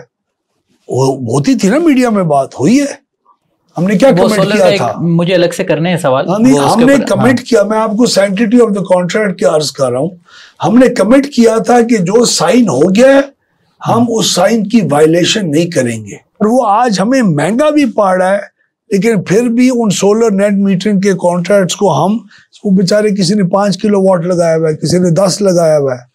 होती थी ना मीडिया में, बात हुई है। हमने क्या कमेंट किया था? मुझे अलग से करने हैं सवाल। हमने कमिट किया, मैं आपको सैंक्टिटी ऑफ द कॉन्ट्रैक्ट की अर्ज कर रहा हूं। हमने कमिट किया था कि जो साइन हो गया है हम उस साइन की वायलेशन नहीं करेंगे। और वो आज हमें महंगा भी पड़ रहा है, लेकिन फिर भी उन सोलर नेट मीटरिंग के कॉन्ट्रैक्ट्स को वो बेचारे, किसी ने 5 किलोवाट लगाया हुआ है, किसी ने 10 लगाया हुआ है,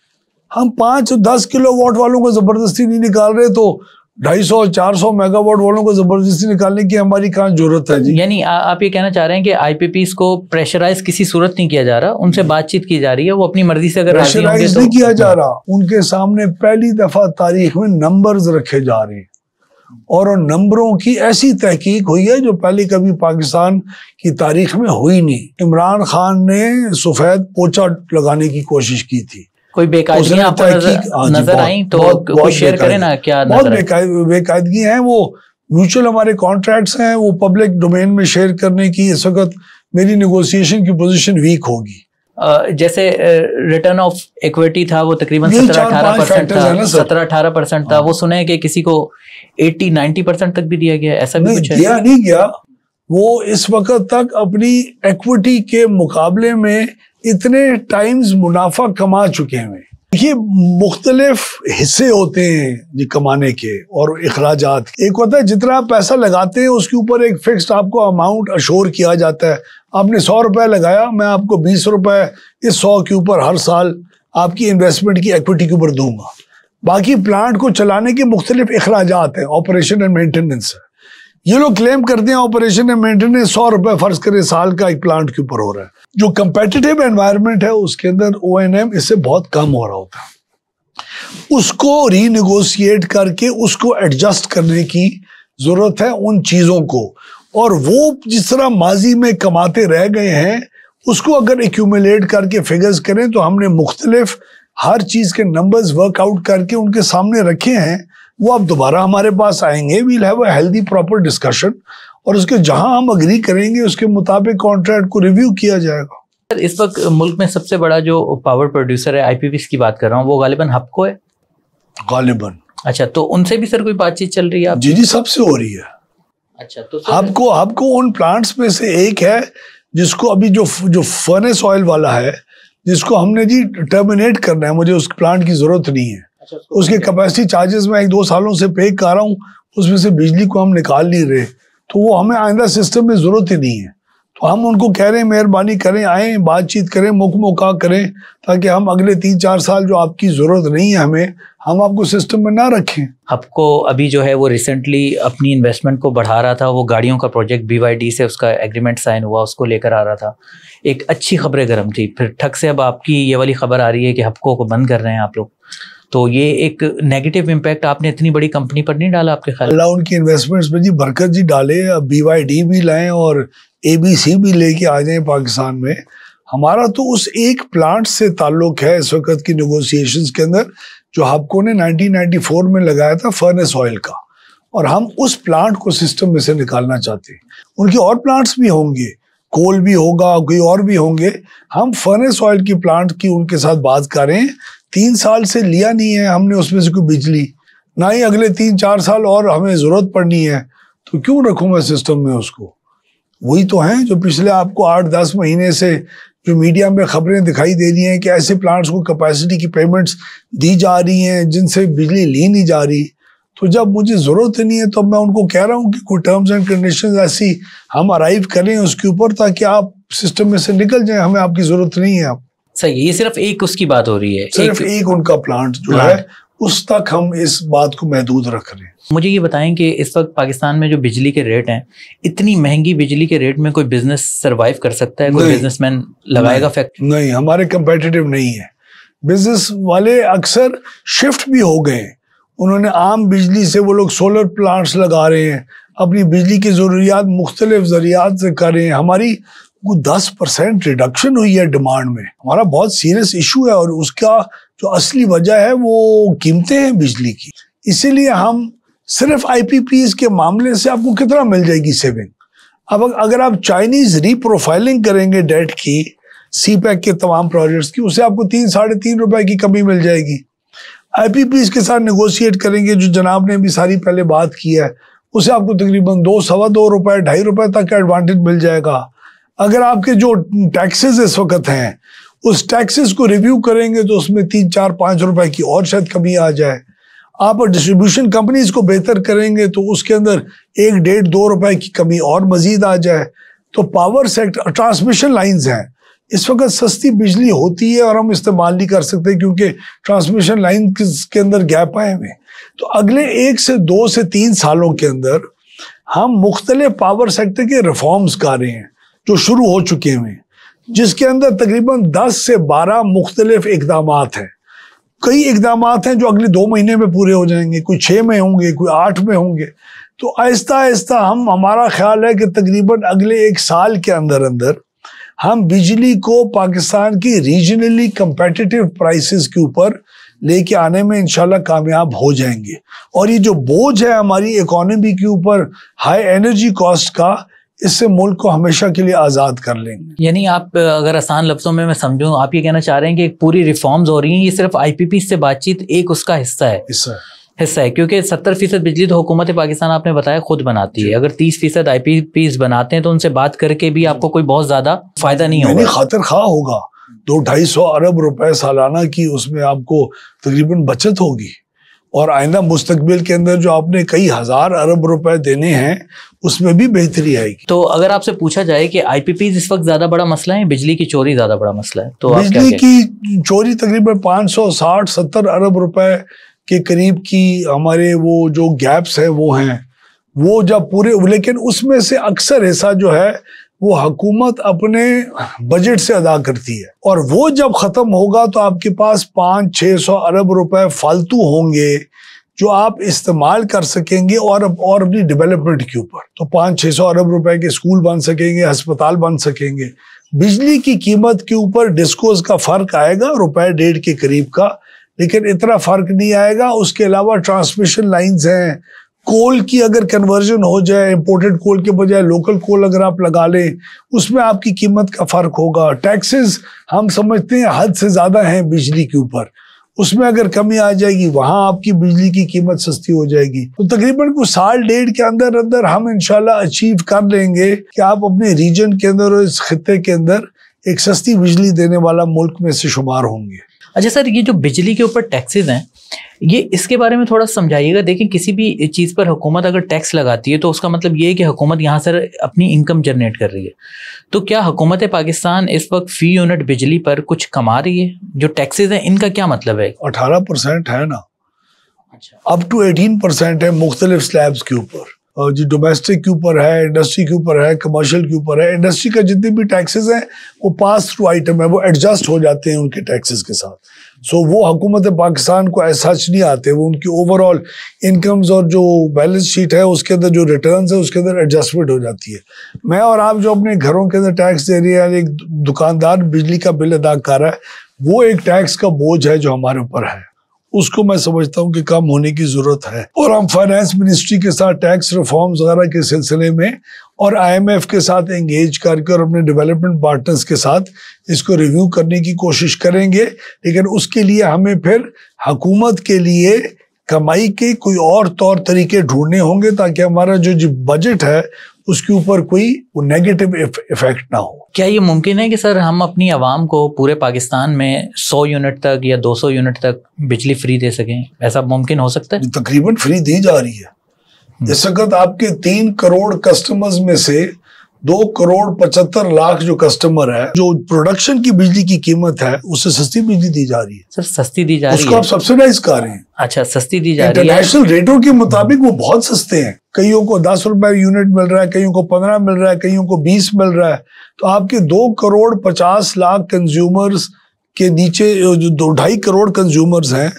हम 5 और 10 किलोवाट वालों को जबरदस्ती नहीं निकाल रहे, तो 250-400 मेगावाट वालों को जबरदस्ती निकालने की हमारी कहाँ जरूरत है जी? यानी आप ये कहना चाह रहे हैं कि IPPs को प्रेशराइज किसी सूरत नहीं किया जा रहा, उनसे बातचीत की जा रही है, वो अपनी मर्जी से अगर प्रेशराइज नहीं किया जा रहा। उनके सामने पहली दफा तारीख में नंबर्स रखे जा रहे हैं और उन नंबरों की ऐसी तहकीक हुई है जो पहले कभी पाकिस्तान की तारीख में हुई नहीं। इमरान खान ने सफेद पोचा लगाने की कोशिश की थी। कोई बेकायदगियां आपको नजर आई तो कोई शेयर करें ना, क्या बहुत बेकायदगी हैं। वो म्यूचुअल हमारे कॉन्ट्रैक्ट्स हैं, वो पब्लिक डोमेन में शेयर करने की इस वक्त मेरी नेगोशिएशन की पोजीशन वीक होगी। जैसे रिटर्न ऑफ इक्विटी था वो तकरीबन 17-18% था, 17-18% था। वो सुने कि किसी को 80-90% तक भी दिया गया, ऐसा भी कुछ है? दिया नहीं गया। वो इस वक्त तक अपनी इक्विटी के मुकाबले में इतने टाइम्स मुनाफा कमा चुके हैं। ये मुख्तलिफ हिस्से होते हैं जी कमाने के और इखराजात। एक होता है जितना आप पैसा लगाते हैं उसके ऊपर एक फिक्स्ड आपको अमाउंट अशोर किया जाता है। आपने 100 रुपए लगाया, मैं आपको 20 रुपए इस 100 के ऊपर हर साल आपकी इन्वेस्टमेंट की इक्विटी के ऊपर दूंगा। बाकी प्लांट को चलाने के मुख्तलिफ इखराजात हैं, ऑपरेशन एंड मेंटेनेंस है। ये लोग क्लेम करते हैं ऑपरेशन एंड मेंटेनेंस 100 रुपए फर्ज करें साल का एक प्लांट के ऊपर हो रहा है। जो कंपेटिटिव एनवायरनमेंट है उसके अंदर O&M इससे बहुत कम हो रहा होता है। उसको रीनेगोशिएट करके उसको एडजस्ट करने की जरूरत है उन चीजों को। और वो जिस तरह माजी में कमाते रह गए हैं उसको अगर एक्यूमुलेट करके फिगर्स करें तो हमने मुख्तलिफ हर चीज के नंबर्स वर्कआउट करके उनके सामने रखे हैं। वो अब दोबारा हमारे पास आएंगे, we'll have a healthy proper discussion और उसके जहां हम अग्री करेंगे उसके मुताबिक कॉन्ट्रैक्ट को रिव्यू किया जाएगा। सर इस वक्त मुल्क में सबसे बड़ा जो पावर प्रोड्यूसर है IPPs की बात कर रहा हूँ, वो गालिबन हपको है। गालिबन अच्छा, तो उनसे भी सर कोई बातचीत चल रही है? जी सबसे हो रही है। अच्छा, तो हपको उन प्लांट्स में से एक है जिसको अभी जो फर्नेस ऑयल वाला है जिसको हमने जी टर्मिनेट करना है। मुझे उस प्लांट की जरूरत नहीं है। अच्छा, उसके कैपेसिटी चार्जेस में 1-2 सालों से पे कर रहा हूँ, उसमें से बिजली को हम निकाल नहीं रहे, तो वो हमें आइंदा सिस्टम में जरूरत ही नहीं है। तो हम उनको कह रहे हैं मेहरबानी करें, आए बातचीत करें, मुखा करें, ताकि हम अगले 3-4 साल जो आपकी जरूरत नहीं है हमें, हम आपको सिस्टम में ना रखें। आपको अभी जो है वो रिसेंटली अपनी इन्वेस्टमेंट को बढ़ा रहा था, वो गाड़ियों का प्रोजेक्ट BYD से उसका एग्रीमेंट साइन हुआ, उसको लेकर आ रहा था। एक अच्छी खबरें गर्म थी, फिर ठग से अब आपकी ये वाली खबर आ रही है कि हपको को बंद कर रहे हैं आप लोग। तो ये एक नेगेटिव इम्पैक्ट आपने इतनी बड़ी कंपनी पर नहीं डाला आपके ख्याल? अल्लाह उनकी इन्वेस्टमेंट्स में जी बरकत जी डाले। अब BYD भी लाएं और ABC भी लेके आ जाएं पाकिस्तान में। हमारा तो उस एक प्लांट से ताल्लुक है इस वक्त की नेगोशिएशंस के अंदर जो हपको ने 1994 में लगाया था फर्नेस ऑयल का, और हम उस प्लांट को सिस्टम में से निकालना चाहते हैं। उनके और प्लांट्स भी होंगे, कोल भी होगा, कोई और भी होंगे। हम फर्नेस ऑयल की प्लांट की उनके साथ बात कर रहे हैं। 3 साल से लिया नहीं है हमने उसमें से कोई बिजली, ना ही अगले 3-4 साल और हमें जरूरत पड़नी है, तो क्यों रखूं मैं सिस्टम में उसको। वही तो हैं जो पिछले आपको 8-10 महीने से जो मीडिया में खबरें दिखाई दे रही हैं कि ऐसे प्लांट्स को कैपेसिटी की पेमेंट्स दी जा रही हैं जिनसे बिजली ली नहीं जा रही। तो जब मुझे ज़रूरत नहीं है तो मैं उनको कह रहा हूँ कि कोई टर्म्स एंड कंडीशंस ऐसी हम अराइव करें उसके ऊपर, ताकि आप सिस्टम में से निकल जाएं, हमें आपकी ज़रूरत नहीं है। आप सही, ये सिर्फ एक उसकी बात हो रही है, सिर्फ एक उनका प्लांट जो है उस तक हम इस बात को महदूद रख रहे हैं। मुझे ये बताएं कि इस वक्त पाकिस्तान में जो बिजली के रेट हैं, इतनी महंगी बिजली के रेट में कोई बिजनेस सरवाइव कर सकता है? कोई बिजनेसमैन लगाएगा फैक्ट्री? नहीं, हमारे कंपेटिटिव नहीं है। बिजनेस वाले अक्सर शिफ्ट भी हो गए, उन्होंने आम बिजली से वो लोग सोलर प्लांट्स लगा रहे हैं, अपनी बिजली की ज़रूरियात मुख्तलिफ ज़रियात से कर रहे हैं। हमारी 10% रिडक्शन हुई है डिमांड में, हमारा बहुत सीरियस इशू है, और उसका जो असली वजह है वो कीमतें हैं बिजली की। इसीलिए हम सिर्फ IPPs के मामले से आपको कितना मिल जाएगी सेविंग। अब अगर आप चाइनीज रीप्रोफाइलिंग करेंगे डेट की, CPEC के तमाम प्रोजेक्ट्स की, उससे आपको 3-3.5 रुपए की कमी मिल जाएगी। IPPs के साथ नेगोशिएट करेंगे, जो जनाब ने भी सारी पहले बात की है, उसे आपको तकरीबन 2-2.25 रुपए, 2.5 रुपए तक का एडवांटेज मिल जाएगा। अगर आपके जो टैक्सेस इस वक्त हैं उस टैक्सेस को रिव्यू करेंगे तो उसमें 3-4-5 रुपए की और शायद कमी आ जाए। आप डिस्ट्रीब्यूशन कंपनीज को बेहतर करेंगे तो उसके अंदर 1-1.5-2 रुपए की कमी और मजीद आ जाए। तो पावर सेक्टर, ट्रांसमिशन लाइंस हैं, इस वक्त सस्ती बिजली होती है और हम इस्तेमाल नहीं कर सकते क्योंकि ट्रांसमिशन लाइन के अंदर गैप आए हुए। तो अगले 1 से 2 से 3 सालों के अंदर हम मुख्तलिफ पावर सेक्टर के रिफॉर्म्स कर रहे हैं जो शुरू हो चुके हैं, जिसके अंदर तकरीबन 10 से 12 मुख्तलिफ इकदामात हैं। कई इकदामात हैं जो अगले 2 महीने में पूरे हो जाएंगे, कोई 6 में होंगे, कोई 8 में होंगे। तो आहिस्ता आहिस्ता हमारा ख्याल है कि तकरीबन अगले 1 साल के अंदर अंदर हम बिजली को पाकिस्तान की रीजनली कंपेटिटिव प्राइसेस के ऊपर लेके आने में इंशाल्लाह कामयाब हो जाएंगे। और ये जो बोझ है हमारी इकोनॉमी के ऊपर हाई एनर्जी कॉस्ट का, इससे मुल्क को हमेशा के लिए आज़ाद कर लेंगे। यानी आप अगर आसान लफ्जों में मैं समझूं, आप ये कहना चाह रहे हैं कि पूरी रिफॉर्म्स हो रही हैं, ये सिर्फ IPP से बातचीत एक उसका हिस्सा है, क्योंकि 70% बिजली तो हुकूमत पाकिस्तान आपने बताया खुद बनाती है। अगर 30% IPPs बनाते हैं तो उनसे बात करके भी आपको कोई बहुत ज्यादा फायदा नहीं होगा, खातिर खा होगा। 200-250 अरब रुपए सालाना की उसमें आपको तकरीबन बचत होगी, और आइंदा मुस्तकबिल के अंदर जो आपने कई हजार अरब रुपए देने हैं उसमें भी बेहतरी आएगी। तो अगर आपसे पूछा जाए कि IPPs इस वक्त ज्यादा बड़ा मसला है, बिजली की चोरी ज्यादा बड़ा मसला है, तो बिजली की चोरी तकरीबन 560-70 अरब रुपए के करीब की हमारे वो जो गैप्स है वो हैं, वो जब पूरे, लेकिन उसमें से अक्सर हिस्सा जो है वो हुकूमत अपने बजट से अदा करती है, और वो जब खत्म होगा तो आपके पास 500-600 अरब रुपए फालतू होंगे जो आप इस्तेमाल कर सकेंगे और अपनी डेवलपमेंट के ऊपर। तो 500-600 अरब रुपए के स्कूल बन सकेंगे, अस्पताल बन सकेंगे। बिजली की कीमत के ऊपर डिस्कोस का फर्क आएगा ₹1.5 के करीब का, लेकिन इतना फर्क नहीं आएगा। उसके अलावा ट्रांसमिशन लाइंस हैं, कोल की अगर कन्वर्जन हो जाए, इंपोर्टेड कोल के बजाय लोकल कोल अगर आप लगा लें, उसमें आपकी कीमत का फर्क होगा। टैक्सेस हम समझते हैं हद से ज्यादा हैं बिजली के ऊपर, उसमें अगर कमी आ जाएगी वहां आपकी बिजली की कीमत सस्ती हो जाएगी। तो तकरीबन कुछ 1.5 साल के अंदर अंदर हम इंशाल्लाह अचीव कर लेंगे कि आप अपने रीजन के अंदर और इस खित्ते के अंदर एक सस्ती बिजली देने वाला मुल्क में से शुमार होंगे। अच्छा सर, ये जो बिजली के ऊपर टैक्सेस हैं, ये इसके बारे में थोड़ा समझाइएगा। देखिए, किसी भी चीज़ पर हुकूमत अगर टैक्स लगाती है तो उसका मतलब ये है कि हुकूमत यहाँ से अपनी इनकम जनरेट कर रही है। तो क्या हुकूमत पाकिस्तान इस वक्त फी यूनिट बिजली पर कुछ कमा रही है? जो टैक्सेस हैं इनका क्या मतलब है? 18% है ना, अच्छा, अप टू 18% है मुख्तलिफ स्लैब्स के ऊपर, और जो डोमेस्टिक के ऊपर है, इंडस्ट्री के ऊपर है, कमर्शियल के ऊपर है। इंडस्ट्री का जितने भी टैक्सेस हैं वो पास थ्रू आइटम है, वो एडजस्ट हो जाते हैं उनके टैक्सेस के साथ। सो वो हुकूमत पाकिस्तान को ऐसा नहीं आते, वो उनकी ओवरऑल इनकम्स और जो बैलेंस शीट है उसके अंदर जो रिटर्न्स है उसके अंदर एडजस्टमेंट हो जाती है। मैं और आप जो अपने घरों के अंदर टैक्स दे रही है, एक दुकानदार बिजली का बिल अदा कर रहा है, वो एक टैक्स का बोझ है जो हमारे ऊपर है, उसको मैं समझता हूँ कि कम होने की जरूरत है। और हम फाइनेंस मिनिस्ट्री के साथ टैक्स रिफॉर्म्स वगैरह के सिलसिले में और IMF के साथ एंगेज करके और अपने डेवलपमेंट पार्टनर्स के साथ इसको रिव्यू करने की कोशिश करेंगे। लेकिन उसके लिए हमें फिर हुकूमत के लिए कमाई के कोई और तौर तरीके ढूंढने होंगे ताकि हमारा जो बजट है उसके ऊपर कोई नेगेटिव इफेक्ट ना हो। क्या ये मुमकिन है कि सर हम अपनी आवाम को पूरे पाकिस्तान में 100 यूनिट तक या 200 यूनिट तक बिजली फ्री दे सकें? ऐसा मुमकिन हो सकता है? तकरीबन फ्री दी जा रही है। इस वक्त आपके 3 करोड़ कस्टमर्स में से 2 करोड़ 75 लाख जो कस्टमर है, जो प्रोडक्शन की बिजली की कीमत है उससे सस्ती बिजली दी जा रही है। सर सस्ती दी जा रही है? उसको आप सब्सिडाइज कर रहे हैं। अच्छा, सस्ती दी जा रही है। इंटरनेशनल रेटों के मुताबिक वो बहुत सस्ते हैं। कईयों को 10 रुपए यूनिट मिल रहा है, कईयों को 15 मिल रहा है, कईयों को 20 मिल रहा है। तो आपके 2 करोड़ 50 लाख कंज्यूमर्स के नीचे जो 2.5 करोड़ कंज्यूमर्स हैं,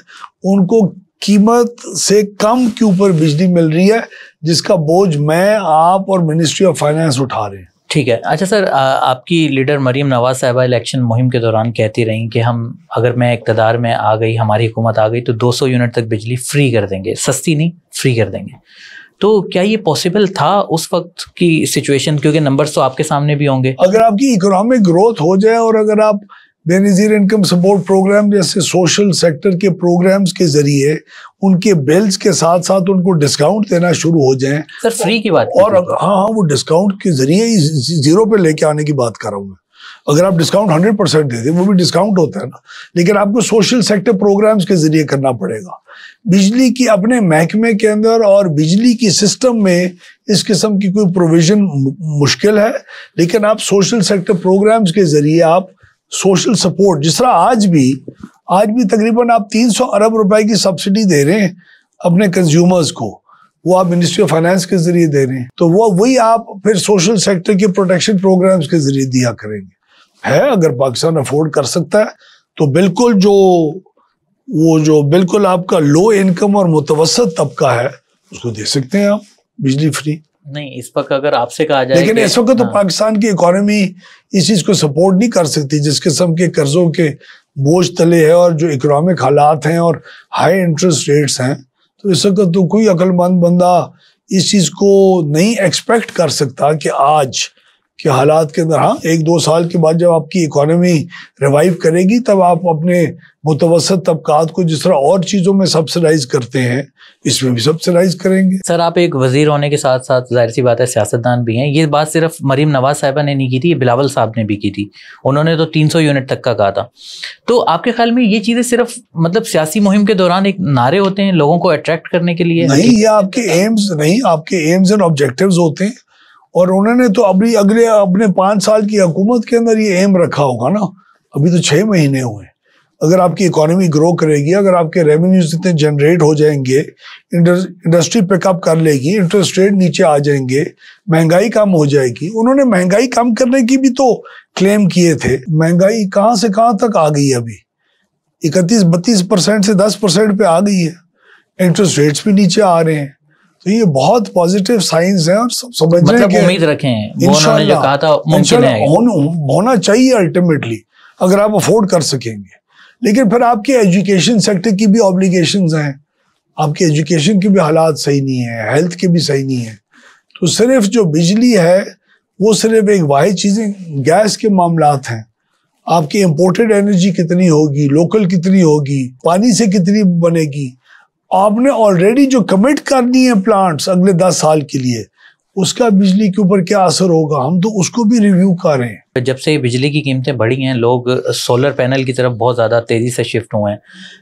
उनको कीमत से कम के ऊपर बिजली मिल रही है, जिसका बोझ मैं, आप और मिनिस्ट्री ऑफ फाइनेंस उठा रहे हैं। ठीक है। अच्छा सर, आपकी लीडर मरीम नवाज साहिबा इलेक्शन मुहिम के दौरान कहती रही कि हम, अगर मैं इक़्तिदार में आ गई, हमारी हुकूमत आ गई, तो 200 यूनिट तक बिजली फ्री कर देंगे, सस्ती नहीं, फ्री कर देंगे। तो क्या ये पॉसिबल था उस वक्त की सिचुएशन? क्योंकि नंबर्स तो आपके सामने भी होंगे। अगर आपकी इकोनॉमिक ग्रोथ हो जाए और अगर आप बेनजीर इनकम सपोर्ट प्रोग्राम जैसे सोशल सेक्टर के प्रोग्राम्स के जरिए उनके बिल्स के साथ साथ उनको डिस्काउंट देना शुरू हो जाएं। सर फ्री की बात और हाँ, वो डिस्काउंट के जरिए ही 0 पे लेके आने की बात कर रहा हूँ मैं। अगर आप डिस्काउंट 100% दे दें, वो भी डिस्काउंट होता है ना, लेकिन आपको सोशल सेक्टर प्रोग्राम्स के जरिए करना पड़ेगा। बिजली की अपने महकमे के अंदर और बिजली की सिस्टम में इस किस्म की कोई प्रोविजन मुश्किल है, लेकिन आप सोशल सेक्टर प्रोग्राम्स के जरिए आप सोशल सपोर्ट, जिस तरह आज भी तकरीबन आप 300 अरब रुपए की सब्सिडी दे रहे हैं अपने कंज्यूमर्स को, वो आप मिनिस्ट्री ऑफ फाइनेंस के जरिए दे रहे हैं, तो वो वही आप फिर सोशल सेक्टर के प्रोटेक्शन प्रोग्राम्स के जरिए दिया करेंगे। है, अगर पाकिस्तान अफोर्ड कर सकता है तो बिल्कुल जो बिल्कुल आपका लो इनकम और मुतवसत तबका है उसको दे सकते हैं आप बिजली फ्री। नहीं, इस वक्त अगर आपसे कहा जाए, लेकिन इस वक्त तो पाकिस्तान की इकोनॉमी इस चीज को सपोर्ट नहीं कर सकती, जिस किस्म के कर्जों के बोझ तले है और जो इकोनॉमिक हालात हैं और हाई इंटरेस्ट रेट्स हैं, तो इस वक्त तो कोई अक्लमंद बंदा इस चीज को नहीं एक्सपेक्ट कर सकता कि आज के हालात के अंदर, हाँ, 1-2 साल के बाद जब आपकी इकोनॉमी रिवाइव करेगी तब आप अपने मुतवसत तबकात को जिस तरह और चीज़ों में सब्सिडाइज करते हैं, इसमें भी सब्सिडाइज करेंगे। सर, आप एक वजीर होने के साथ साथ जाहिर सी बात है सियासतदान भी हैं। ये बात सिर्फ मरीम नवाज साहिबा ने नहीं की थी, ये बिलावल साहब ने भी की थी। उन्होंने तो 300 यूनिट तक का कहा था। तो आपके ख्याल में ये चीज़ें सिर्फ मतलब सियासी मुहिम के दौरान एक नारे होते हैं लोगों को अट्रैक्ट करने के लिए? नहीं, ये आपके एम्स नहीं, आपके एम्स एंड ऑब्जेक्टिव्स होते हैं। और उन्होंने तो अभी अगले अपने 5 साल की हुकूमत के अंदर ये एम रखा होगा ना। अभी तो 6 महीने हुए। अगर आपकी इकोनॉमी ग्रो करेगी, अगर आपके रेवेन्यूज इतने जनरेट हो जाएंगे, इंडस्ट्री पिकअप कर लेगी, इंटरेस्ट रेट नीचे आ जाएंगे, महंगाई कम हो जाएगी। उन्होंने महंगाई कम करने की भी तो क्लेम किए थे। महंगाई कहाँ से कहाँ तक आ गई है? अभी 31-32% से 10% पे आ गई है। इंटरेस्ट रेट्स भी नीचे आ रहे हैं। तो ये बहुत पॉजिटिव साइंस है और समझ मतलब उम्मीद रखें, वो उन्होंने जो कहा था मुमकिन है, होना चाहिए अल्टीमेटली, अगर आप अफोर्ड कर सकेंगे। लेकिन फिर आपके एजुकेशन सेक्टर की भी ऑब्लिगेशंस हैं, आपके एजुकेशन के भी हालात सही नहीं है, हेल्थ के भी सही नहीं है। तो सिर्फ जो बिजली है वो सिर्फ एक वाहिद चीज़ें, गैस के मामलात हैं। आपकी इम्पोर्टेड एनर्जी कितनी होगी, लोकल कितनी होगी, पानी से कितनी बनेगी, आपने ऑलरेडी जो कमिट करनी है प्लांट्स अगले 10 साल के लिए, उसका बिजली के ऊपर क्या असर होगा, हम तो उसको भी रिव्यू कर रहे हैं। जब से बिजली की कीमतें बढ़ी हैं, लोग सोलर पैनल की तरफ बहुत ज़्यादा तेज़ी से शिफ्ट हुए हैं।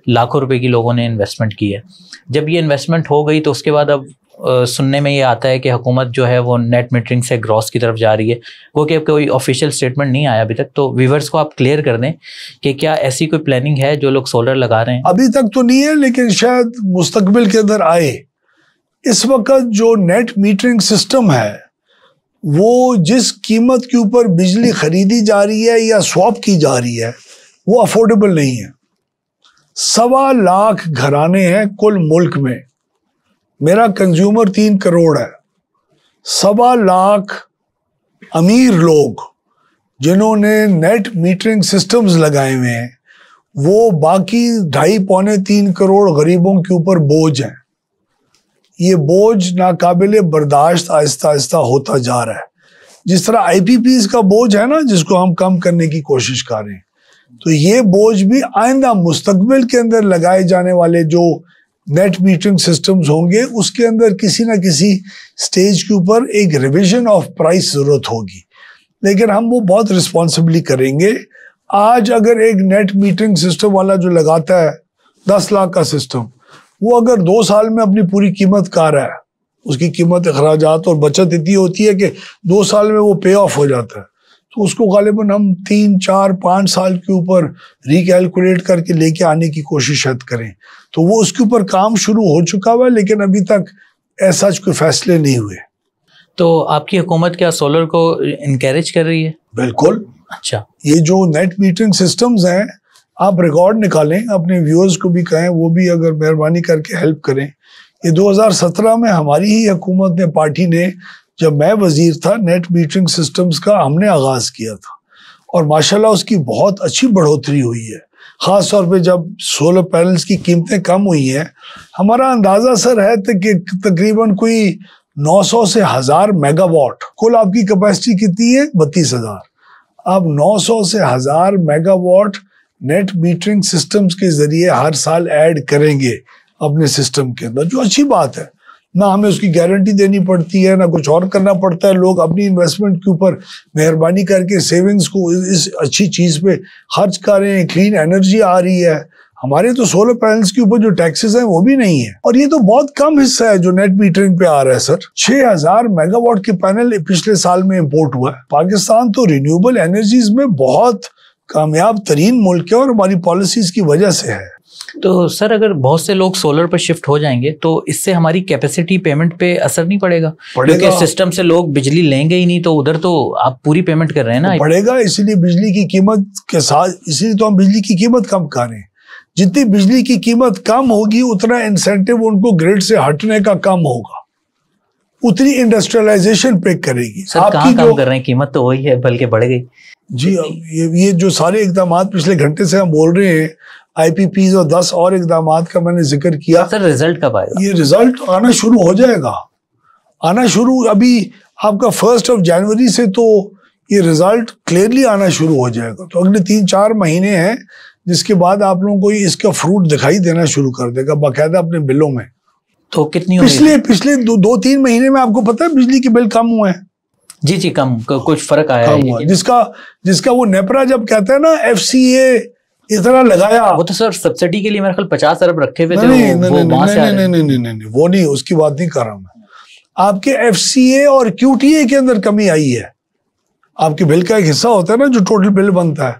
लाखों रुपए की लोगों ने इन्वेस्टमेंट की है। जब ये इन्वेस्टमेंट हो गई तो उसके बाद अब सुनने में ये आता है कि हुकूमत जो है वो नेट मीटरिंग से ग्रॉस की तरफ जा रही है। वो कि कोई ऑफिशियल स्टेटमेंट नहीं आया अभी तक, तो व्यूवर्स को आप क्लियर कर दें कि क्या ऐसी कोई प्लानिंग है जो लोग सोलर लगा रहे हैं? अभी तक तो नहीं है, लेकिन शायद मुस्तकबिल के अंदर आए। इस वक्त जो नेट मीटरिंग सिस्टम है वो जिस कीमत के ऊपर बिजली खरीदी जा रही है या स्वैप की जा रही है वो अफोर्डेबल नहीं है। 1.25 लाख घराने हैं कुल मुल्क में। मेरा कंज्यूमर 3 करोड़ है। 1.25 लाख अमीर लोग जिन्होंने नेट मीटरिंग सिस्टम्स लगाए हुए हैं, वो बाकी 2.5-3 करोड़ गरीबों के ऊपर बोझ हैं। ये बोझ नाकाबिले बर्दाश्त आहिस्ता आहिस्ता होता जा रहा है। जिस तरह IPPs का बोझ है ना, जिसको हम कम करने की कोशिश कर रहे हैं, तो ये बोझ भी आइंदा मुस्तकबिल के अंदर लगाए जाने वाले जो नेट मीटरिंग सिस्टम्स होंगे, उसके अंदर किसी ना किसी स्टेज के ऊपर एक रिविजन ऑफ प्राइस जरूरत होगी, लेकिन हम वो बहुत रिस्पॉन्सिबली करेंगे। आज अगर एक नेट मीटरिंग सिस्टम वाला जो लगाता है 10 लाख का सिस्टम, वो अगर 2 साल में अपनी पूरी कीमत का रहा है, उसकी कीमत, अखराजात और बचत इतनी होती है कि 2 साल में वो पे ऑफ हो जाता है, तो उसको गालिबन हम 3, 4, 5 साल के ऊपर रिकैलकुलेट करके लेके आने की कोशिश शायद करें। तो वो उसके ऊपर काम शुरू हो चुका हुआ है, लेकिन अभी तक ऐसा कोई फैसले नहीं हुए। तो आपकी हुकूमत क्या सोलर को इनकरेज कर रही है? बिल्कुल। अच्छा, ये जो नेट मीटरिंग सिस्टम्स हैं, आप रिकॉर्ड निकालें, अपने व्यूअर्स को भी कहें, वो भी अगर मेहरबानी करके हेल्प करें। ये 2017 में हमारी ही हुकूमत ने, पार्टी ने, जब मैं वजीर था, नेट मीटरिंग सिस्टम्स का हमने आगाज किया था और माशाल्लाह उसकी बहुत अच्छी बढ़ोतरी हुई है। ख़ास तौर पे जब सोलर पैनल्स की कीमतें कम हुई हैं, हमारा अंदाज़ा सर है कि तकरीबन कोई 900 से 1000 मेगावाट, कुल आपकी कैपेसिटी कितनी है? 32,000। आप 900 से 1000 मेगावाट नेट मीटरिंग सिस्टम्स के जरिए हर साल ऐड करेंगे अपने सिस्टम के अंदर, जो अच्छी बात है। ना हमें उसकी गारंटी देनी पड़ती है, ना कुछ और करना पड़ता है। लोग अपनी इन्वेस्टमेंट के ऊपर मेहरबानी करके सेविंग्स को इस अच्छी चीज़ पे खर्च कर रहे हैं। क्लीन एनर्जी आ रही है। हमारे तो सोलर पैनल्स के ऊपर जो टैक्सेस हैं वो भी नहीं है, और ये तो बहुत कम हिस्सा है जो नेट मीटरिंग पे आ रहा है सर। 6000 मेगावाट के पैनल पिछले साल में इंपोर्ट हुआ है। पाकिस्तान तो रिन्यूएबल एनर्जीज में बहुत कामयाब तरीन मुल्क है और हमारी पॉलिसीज की वजह से है। तो सर अगर बहुत से लोग सोलर पर शिफ्ट हो जाएंगे तो इससे हमारी कैपेसिटी पेमेंट पे असर नहीं पड़ेगा? क्योंकि सिस्टम से लोग बिजली लेंगे ही नहीं, तो उधर तो आप पूरी पेमेंट कर रहे हैं ना। तो पड़ेगा, इसीलिए बिजली की कीमत के साथ, इसीलिए तो हम बिजली की कीमत कम कर रहे हैं। जितनी बिजली की कीमत कम होगी उतना इंसेंटिव उनको ग्रिड से हटने का कम होगा, उतनी इंडस्ट्रियलाइजेशन पे करेगी। सर कहाँ कम कर रहे हैं? कीमत तो वही है, बल्कि बढ़ गई जी। ये जो सारे इकदाम पिछले घंटे से हम बोल रहे हैं, IPPs और 10 और इकदाम का मैंने जिक्र किया। सर रिजल्ट कब आएगा? ये रिजल्ट आना शुरू हो जाएगा, आना शुरू अभी आपका 1 जनवरी से तो ये रिजल्ट क्लियरली आना शुरू हो जाएगा। तो अगले 3-4 महीने हैं, जिसके बाद आप लोगों को इसका फ्रूट दिखाई देना शुरू कर देगा बाकायदा अपने बिलों में। तो कितनी पिछले 2-3 महीने में आपको पता है बिजली के बिल कम हुए हैं? जी कम, कुछ फर्क आया है। जिसका वो नेपरा जब कहता है ना FCA इतना लगाया, वो तो सर सब्सिडी के लिए मेरे ख्याल 50 अरब रखे हुए थे। नहीं, वो नहीं, उसकी बात नहीं कर रहा मैं। आपके FCA और QTA के अंदर कमी आई है। आपके बिल का एक हिस्सा होता है ना जो टोटल बिल बनता है,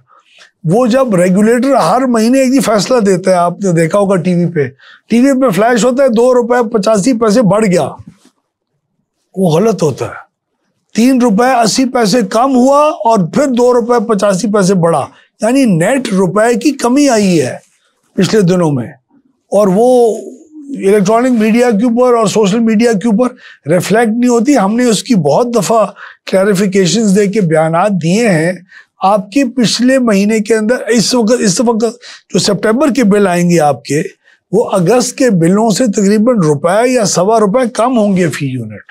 वो जब रेगुलेटर हर महीने एक ही फैसला देता है, आपने देखा होगा टीवी पे फ्लैश होता है ₹2.85 बढ़ गया, वो गलत होता है। ₹3.80 कम हुआ और फिर ₹2.85 बढ़ा, यानी नेट रुपए की कमी आई है पिछले दिनों में। और वो इलेक्ट्रॉनिक मीडिया के ऊपर और सोशल मीडिया के ऊपर रिफ्लेक्ट नहीं होती। हमने उसकी बहुत दफा क्लैरिफिकेशंस दे के बयानात दिए हैं। आपके पिछले महीने के अंदर इस वक्त जो सितंबर के बिल आएंगे आपके, वो अगस्त के बिलों से तकरीबन ₹1 या ₹1.25 कम होंगे फी यूनिट।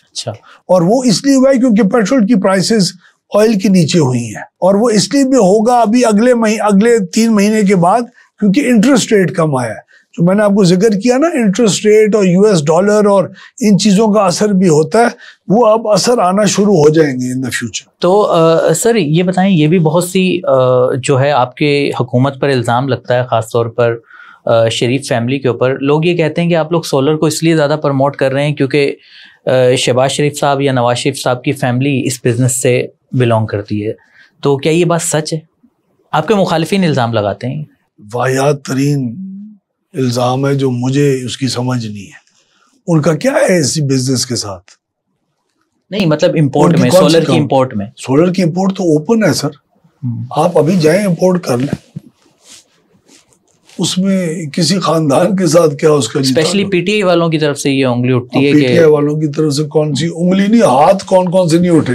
अच्छा, और वो इसलिए हुआ है क्योंकि पेट्रोल की प्राइसेस ऑयल के नीचे हुई हैं, और वो इसलिए भी होगा अभी अगले 3 महीने के बाद, क्योंकि इंटरेस्ट रेट कम आया है। जो मैंने आपको जिक्र किया ना, इंटरेस्ट रेट और US डॉलर और इन चीज़ों का असर भी होता है, वो अब असर आना शुरू हो जाएंगे इन द फ्यूचर। तो सर ये बताएं, ये भी बहुत सी जो है आपके हुकूमत पर इल्ज़ाम लगता है, ख़ासतौर पर शरीफ फैमिली के ऊपर। लोग ये कहते हैं कि आप लोग सोलर को इसलिए ज़्यादा प्रमोट कर रहे हैं क्योंकि शहबाज शरीफ साहब या नवाज शरीफ साहब की फैमिली इस बिज़नेस से बिलोंग करती है। तो क्या ये बात सच है? आपके मुखालिफिन इल्ज़ाम लगाते हैं। वाहियात तरीन इल्ज़ाम है जो मुझे उसकी समझ नहीं है। उनका क्या है इसी बिजनेस के साथ? नहीं मतलब इंपोर्ट में, सोलर की इंपोर्ट में। सोलर की इंपोर्ट तो ओपन है सर, आप अभी जाएं इंपोर्ट कर लें। उसमें किसी खानदान के साथ क्या उसका, स्पेशली PTI वालों की तरफ से ये उंगली उठती है कि PTI वालों की तरफ से कौन सी उंगली नहीं, हाथ कौन से नहीं उठे।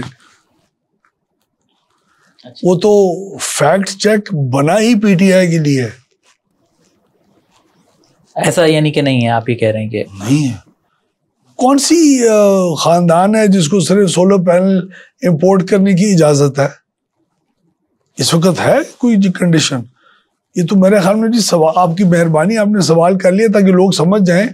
अच्छा। वो तो फैक्ट चेक बना ही PTI के लिए। ऐसा यानी कि नहीं है, आप ही कह रहे हैं कि नहीं है। कौन सी खानदान है जिसको सिर्फ सोलर पैनल इंपोर्ट करने की इजाजत है? इस वक्त है कोई कंडीशन? ये तो मेरे ख्याल में जी सवाल, आपकी मेहरबानी, आपने सवाल कर लिया ताकि लोग समझ जाएं,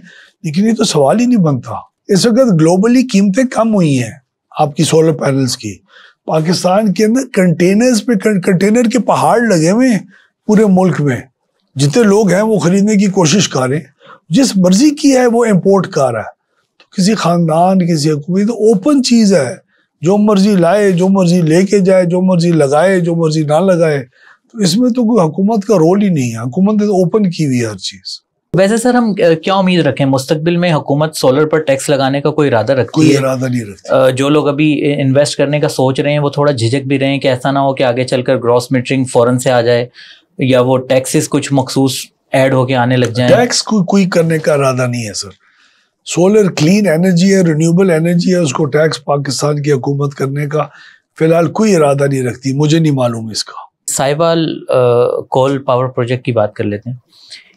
लेकिन ये तो सवाल ही नहीं बनता। इस वक्त ग्लोबली कीमतें कम हुई हैं आपकी सोलर पैनल्स की। पाकिस्तान के अंदर कंटेनर्स पे कंटेनर के पहाड़ लगे हुए हैं पूरे मुल्क में। जितने लोग हैं वो खरीदने की कोशिश कर रहे हैं, जिस मर्जी की है वो इंपोर्ट कर रहा है। तो किसी खानदान, किसी हुकूमत, तो ओपन चीज है, जो मर्जी लाए, जो मर्जी लेके जाए, जो मर्जी लगाए, जो मर्जी ना लगाए। तो इसमें तो कोई हुकूमत का रोल ही नहीं है, हुकूमत ने तो ओपन की हुई है हर चीज। वैसे सर हम क्या उम्मीद रखें, मुस्तकबिल में हुकूमत सोलर पर टैक्स लगाने का कोई इरादा रखती कोई है? इरादा नहीं रखती। जो लोग अभी इन्वेस्ट करने का सोच रहे हैं वो थोड़ा झिझक भी रहे हैं कि ऐसा ना हो कि आगे चलकर ग्रॉस मीटरिंग फौरन से आ जाए, या वो टैक्सेस कुछ मखसूस ऐड होके आने लग जाए। टैक्स कोई करने का इरादा नहीं है सर। सोलर क्लीन एनर्जी है, रिन्यूएबल एनर्जी है, उसको टैक्स पाकिस्तान की हुकूमत करने का फिलहाल कोई इरादा नहीं रखती, मुझे नहीं मालूम इसका। साहिवाल कोल पावर प्रोजेक्ट की बात कर लेते हैं।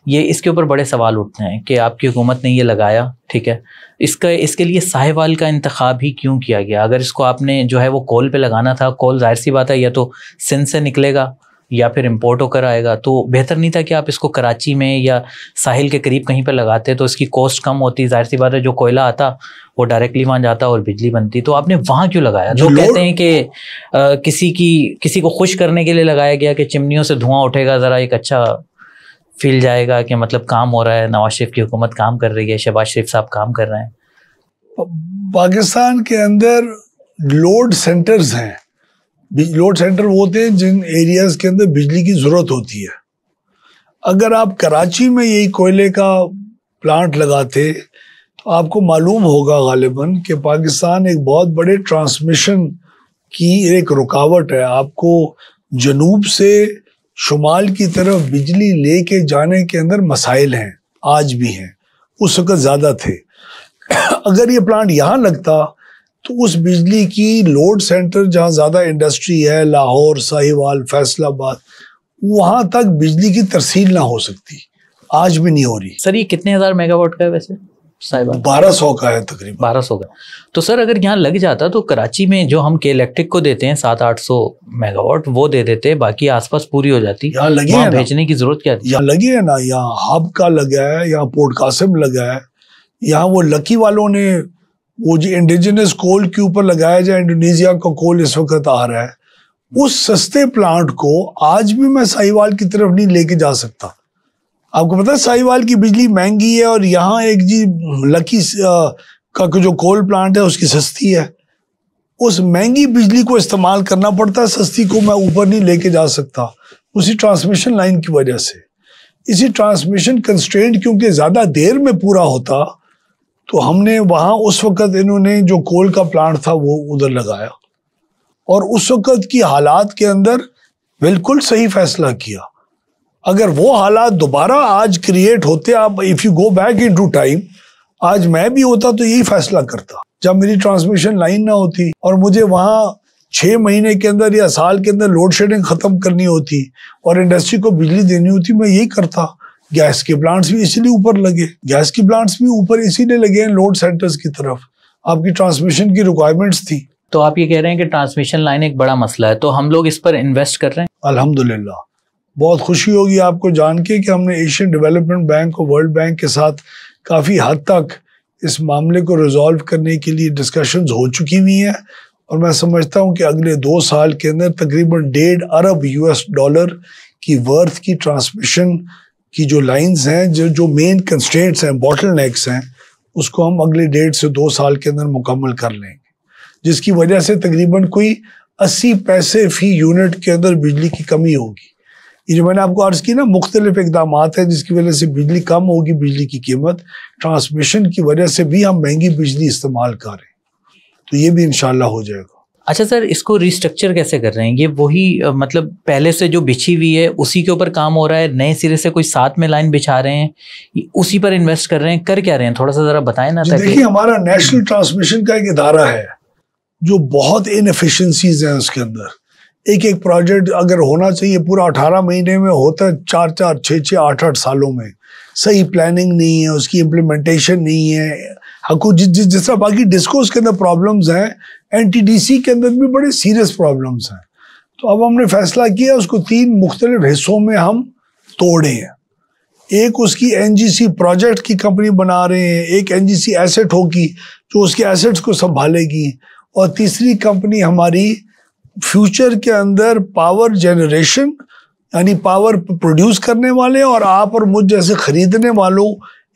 ये इसके ऊपर बड़े सवाल उठते हैं कि आपकी हुकूमत ने ये लगाया, ठीक है, इसके लिए साहिवाल का इंतखाब ही क्यों किया गया? अगर इसको आपने जो है वो कोल पे लगाना था, कोल जाहिर सी बात है या तो सिंध से निकलेगा या फिर इंपोर्ट होकर आएगा, तो बेहतर नहीं था कि आप इसको कराची में या साहिल के करीब कहीं पे लगाते, तो इसकी कॉस्ट कम होती। जाहिर सी बात है जो कोयला आता वो डायरेक्टली वहाँ जाता और बिजली बनती। तो आपने वहाँ क्यों लगाया? लोग कहते हैं कि किसी को खुश करने के लिए लगाया गया कि चिमनियों से धुआं उठेगा, ज़रा एक अच्छा फील जाएगा कि मतलब काम हो रहा है, नवाज शरीफ की हुकूमत काम कर रही है, शहबाज शरीफ साहब काम कर रहे हैं। पाकिस्तान के अंदर लोड सेंटर्स हैं। लोड सेंटर वो होते हैं जिन एरियाज के अंदर बिजली की जरूरत होती है। अगर आप कराची में यही कोयले का प्लांट लगाते तो आपको मालूम होगा गालिबन कि पाकिस्तान एक बहुत बड़े ट्रांसमिशन की एक रुकावट है। आपको जनूब से शुमाल की तरफ बिजली लेके जाने के अंदर मसाइल हैं, आज भी हैं, उस वक्त ज़्यादा थे। अगर ये प्लांट यहाँ लगता तो उस बिजली की लोड सेंटर जहाँ ज़्यादा इंडस्ट्री है, लाहौर, साहिवाल, फैसलाबाद, वहाँ तक बिजली की तरसील ना हो सकती, आज भी नहीं हो रही। सर ये कितने हज़ार मेगावाट का है वैसे? 1200 का है तकरीबन। 1200 का। तो सर अगर यहाँ लग जाता तो कराची में जो हम के इलेक्ट्रिक को देते हैं 700-800 मेगावाट वो दे देते, बाकी आसपास पूरी हो जाती। यहाँ लगी है, भेजने की जरूरत क्या थी? यहाँ लगी है ना, यहाँ हब का लगा है, यहाँ पोर्ट कासिम लगा है, यहाँ वो लकी वालों ने वो जो इंडिजिनस कोल के ऊपर लगाया जाए, इंडोनेशिया का कोल इस वक्त आ रहा है, उस सस्ते प्लांट को आज भी मैं साहिवाल की तरफ नहीं लेके जा सकता। आपको पता है साहिवाल की बिजली महंगी है और यहाँ एक जी लकी का जो कोल प्लांट है उसकी सस्ती है। उस महंगी बिजली को इस्तेमाल करना पड़ता है, सस्ती को मैं ऊपर नहीं लेके जा सकता, उसी ट्रांसमिशन लाइन की वजह से। इसी ट्रांसमिशन कंस्ट्रेंट क्योंकि ज़्यादा देर में पूरा होता तो हमने वहाँ उस वक़्त इन्होंने जो कोल का प्लांट था वो उधर लगाया और उस वक़्त की हालात के अंदर बिल्कुल सही फैसला किया। अगर वो हालात दोबारा आज क्रिएट होते, आप if you go back into time, आज मैं भी होता तो यही फैसला करता। जब मेरी ट्रांसमिशन लाइन ना होती और मुझे वहाँ 6 महीने के अंदर या साल के अंदर लोड शेडिंग ख़त्म करनी होती और इंडस्ट्री को बिजली देनी होती, मैं यही करता। गैस के प्लांट्स भी इसीलिए ऊपर लगे, गैस के प्लांट्स भी ऊपर इसीलिए लगे हैं लोड सेंटर्स की तरफ, आपकी ट्रांसमिशन की रिक्वायरमेंट्स थी। तो आप ये कह रहे हैं कि ट्रांसमिशन लाइन एक बड़ा मसला है, तो हम लोग इस पर इन्वेस्ट कर रहे हैं। अल्हम्दुलिल्लाह, बहुत खुशी होगी आपको जान के कि हमने एशियन डेवलपमेंट बैंक और वर्ल्ड बैंक के साथ काफ़ी हद तक इस मामले को रिजॉल्व करने के लिए डिस्कशंस हो चुकी हुई हैं और मैं समझता हूं कि अगले 2 साल के अंदर तकरीबन $1.5 अरब की वर्थ की ट्रांसमिशन की जो लाइंस हैं, जो मेन कंस्ट्रेंट्स हैं, बॉटलनेक्स हैं, उसको हम अगले 1.5 से 2 साल के अंदर मुकम्मल कर लेंगे, जिसकी वजह से तकरीबन कोई 80 पैसे फी यूनिट के अंदर बिजली की कमी होगी। ये जो मैंने आपको अर्ज की ना, मुख्तलिफ इकदाम हैं जिसकी वजह से बिजली कम होगी, बिजली की कीमत ट्रांसमिशन की वजह से भी हम महंगी बिजली इस्तेमाल कर रहे हैं, तो ये भी इंशाल्लाह हो जाएगा। अच्छा सर, इसको रिस्ट्रक्चर कैसे कर रहे हैं? ये वही मतलब पहले से जो बिछी हुई है उसी के ऊपर काम हो रहा है, नए सिरे से कोई साथ में लाइन बिछा रहे हैं, उसी पर इन्वेस्ट कर रहे हैं, कर क्या रहे हैं? थोड़ा सा जरा बताएं ना। देखिए, हमारा नेशनल ट्रांसमिशन का एक इदारा है जो बहुत इनएफिशिएंसीज हैं उसके अंदर। एक एक प्रोजेक्ट अगर होना चाहिए पूरा 18 महीने में होता है 4-4, 6-6, 8-8 सालों में। सही प्लानिंग नहीं है, उसकी इम्प्लीमेंटेशन नहीं है। जिस तरह बाकी डिस्कोस के अंदर प्रॉब्लम्स हैं, एनटीडीसी के अंदर भी बड़े सीरियस प्रॉब्लम्स हैं। तो अब हमने फैसला किया उसको 3 मुख्तलिफ हिस्सों में हम तोड़े हैं। एक उसकी एनजीसी प्रोजेक्ट की कंपनी बना रहे हैं, एक एनजीसी एसेट होगी जो उसके एसेट्स को संभालेगी, और तीसरी कंपनी हमारी फ्यूचर के अंदर पावर जनरेशन यानी पावर प्रोड्यूस करने वाले और आप और मुझ जैसे खरीदने वालों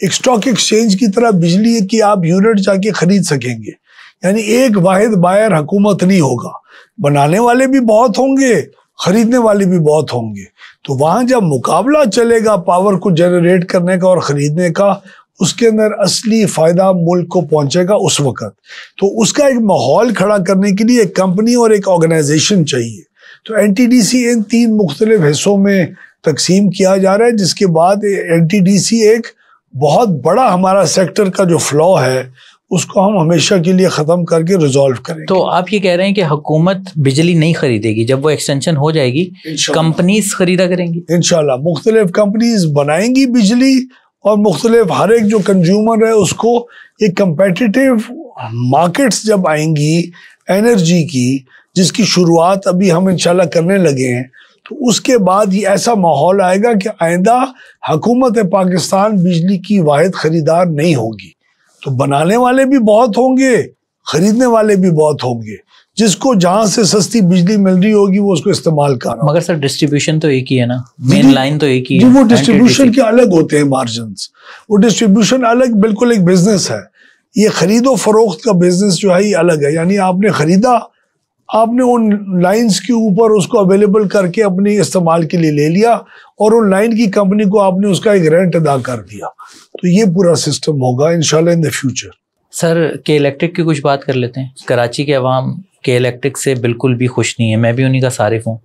एक स्टॉक एक्सचेंज की तरह बिजली की आप यूनिट जाके खरीद सकेंगे। यानी एक वाहिद बायर हुकूमत नहीं होगा, बनाने वाले भी बहुत होंगे, खरीदने वाले भी बहुत होंगे। तो वहां जब मुकाबला चलेगा पावर को जनरेट करने का और खरीदने का, उसके अंदर असली फायदा मुल्क को पहुंचेगा उस वक्त। तो उसका एक माहौल खड़ा करने के लिए एक कंपनी और एक ऑर्गेनाइजेशन चाहिए। तो एनटीडीसी इन 3 मुख्तलिफ हिस्सों में तकसीम किया जा रहा है, जिसके बाद एनटीडीसी एक बहुत बड़ा हमारा सेक्टर का जो फ्लॉ है उसको हम हमेशा के लिए ख़त्म करके रिजॉल्व करेंगे। तो आप ये कह रहे हैं कि हुकूमत बिजली नहीं खरीदेगी, जब वो एक्सटेंशन हो जाएगी कंपनीज खरीदा करेंगी? इंशाल्लाह मुख्तलिफ कंपनीज बनाएंगी बिजली, और मुख्तलिफ हर एक जो कंज्यूमर है उसको एक कंपेटिटिव मार्केट्स जब आएंगी एनर्जी की, जिसकी शुरुआत अभी हम इंशाल्लाह करने लगे हैं, तो उसके बाद ये ऐसा माहौल आएगा कि आइंदा हुकूमत पाकिस्तान बिजली की वाहिद खरीदार नहीं होगी। तो बनाने वाले भी बहुत होंगे, खरीदने वाले भी बहुत होंगे, जिसको जहां से सस्ती बिजली मिल रही होगी वो उसको इस्तेमाल कर रहा। मगर सर डिस्ट्रीब्यूशन तो एक ही है ना, मेन लाइन तो एक ही है। वो डिस्ट्रीब्यूशन के अलग होते हैं मार्जिन्स, वो डिस्ट्रीब्यूशन अलग, बिल्कुल एक बिजनेस है। ये खरीदो फरोख्त का बिजनेस जो है ये अलग है। यानी आपने खरीदा, आपने उन लाइंस के ऊपर उसको अवेलेबल करके अपने इस्तेमाल के लिए ले लिया, और उन लाइन की कंपनी को आपने उसका एक रेंट अदा कर दिया। तो ये पूरा सिस्टम होगा इंशाल्लाह इन द फ्यूचर। सर के इलेक्ट्रिक की कुछ बात कर लेते हैं। कराची के अवाम के इलेक्ट्रिक से बिल्कुल भी खुश नहीं है, मैं भी उन्हीं का सारिफ हूँ,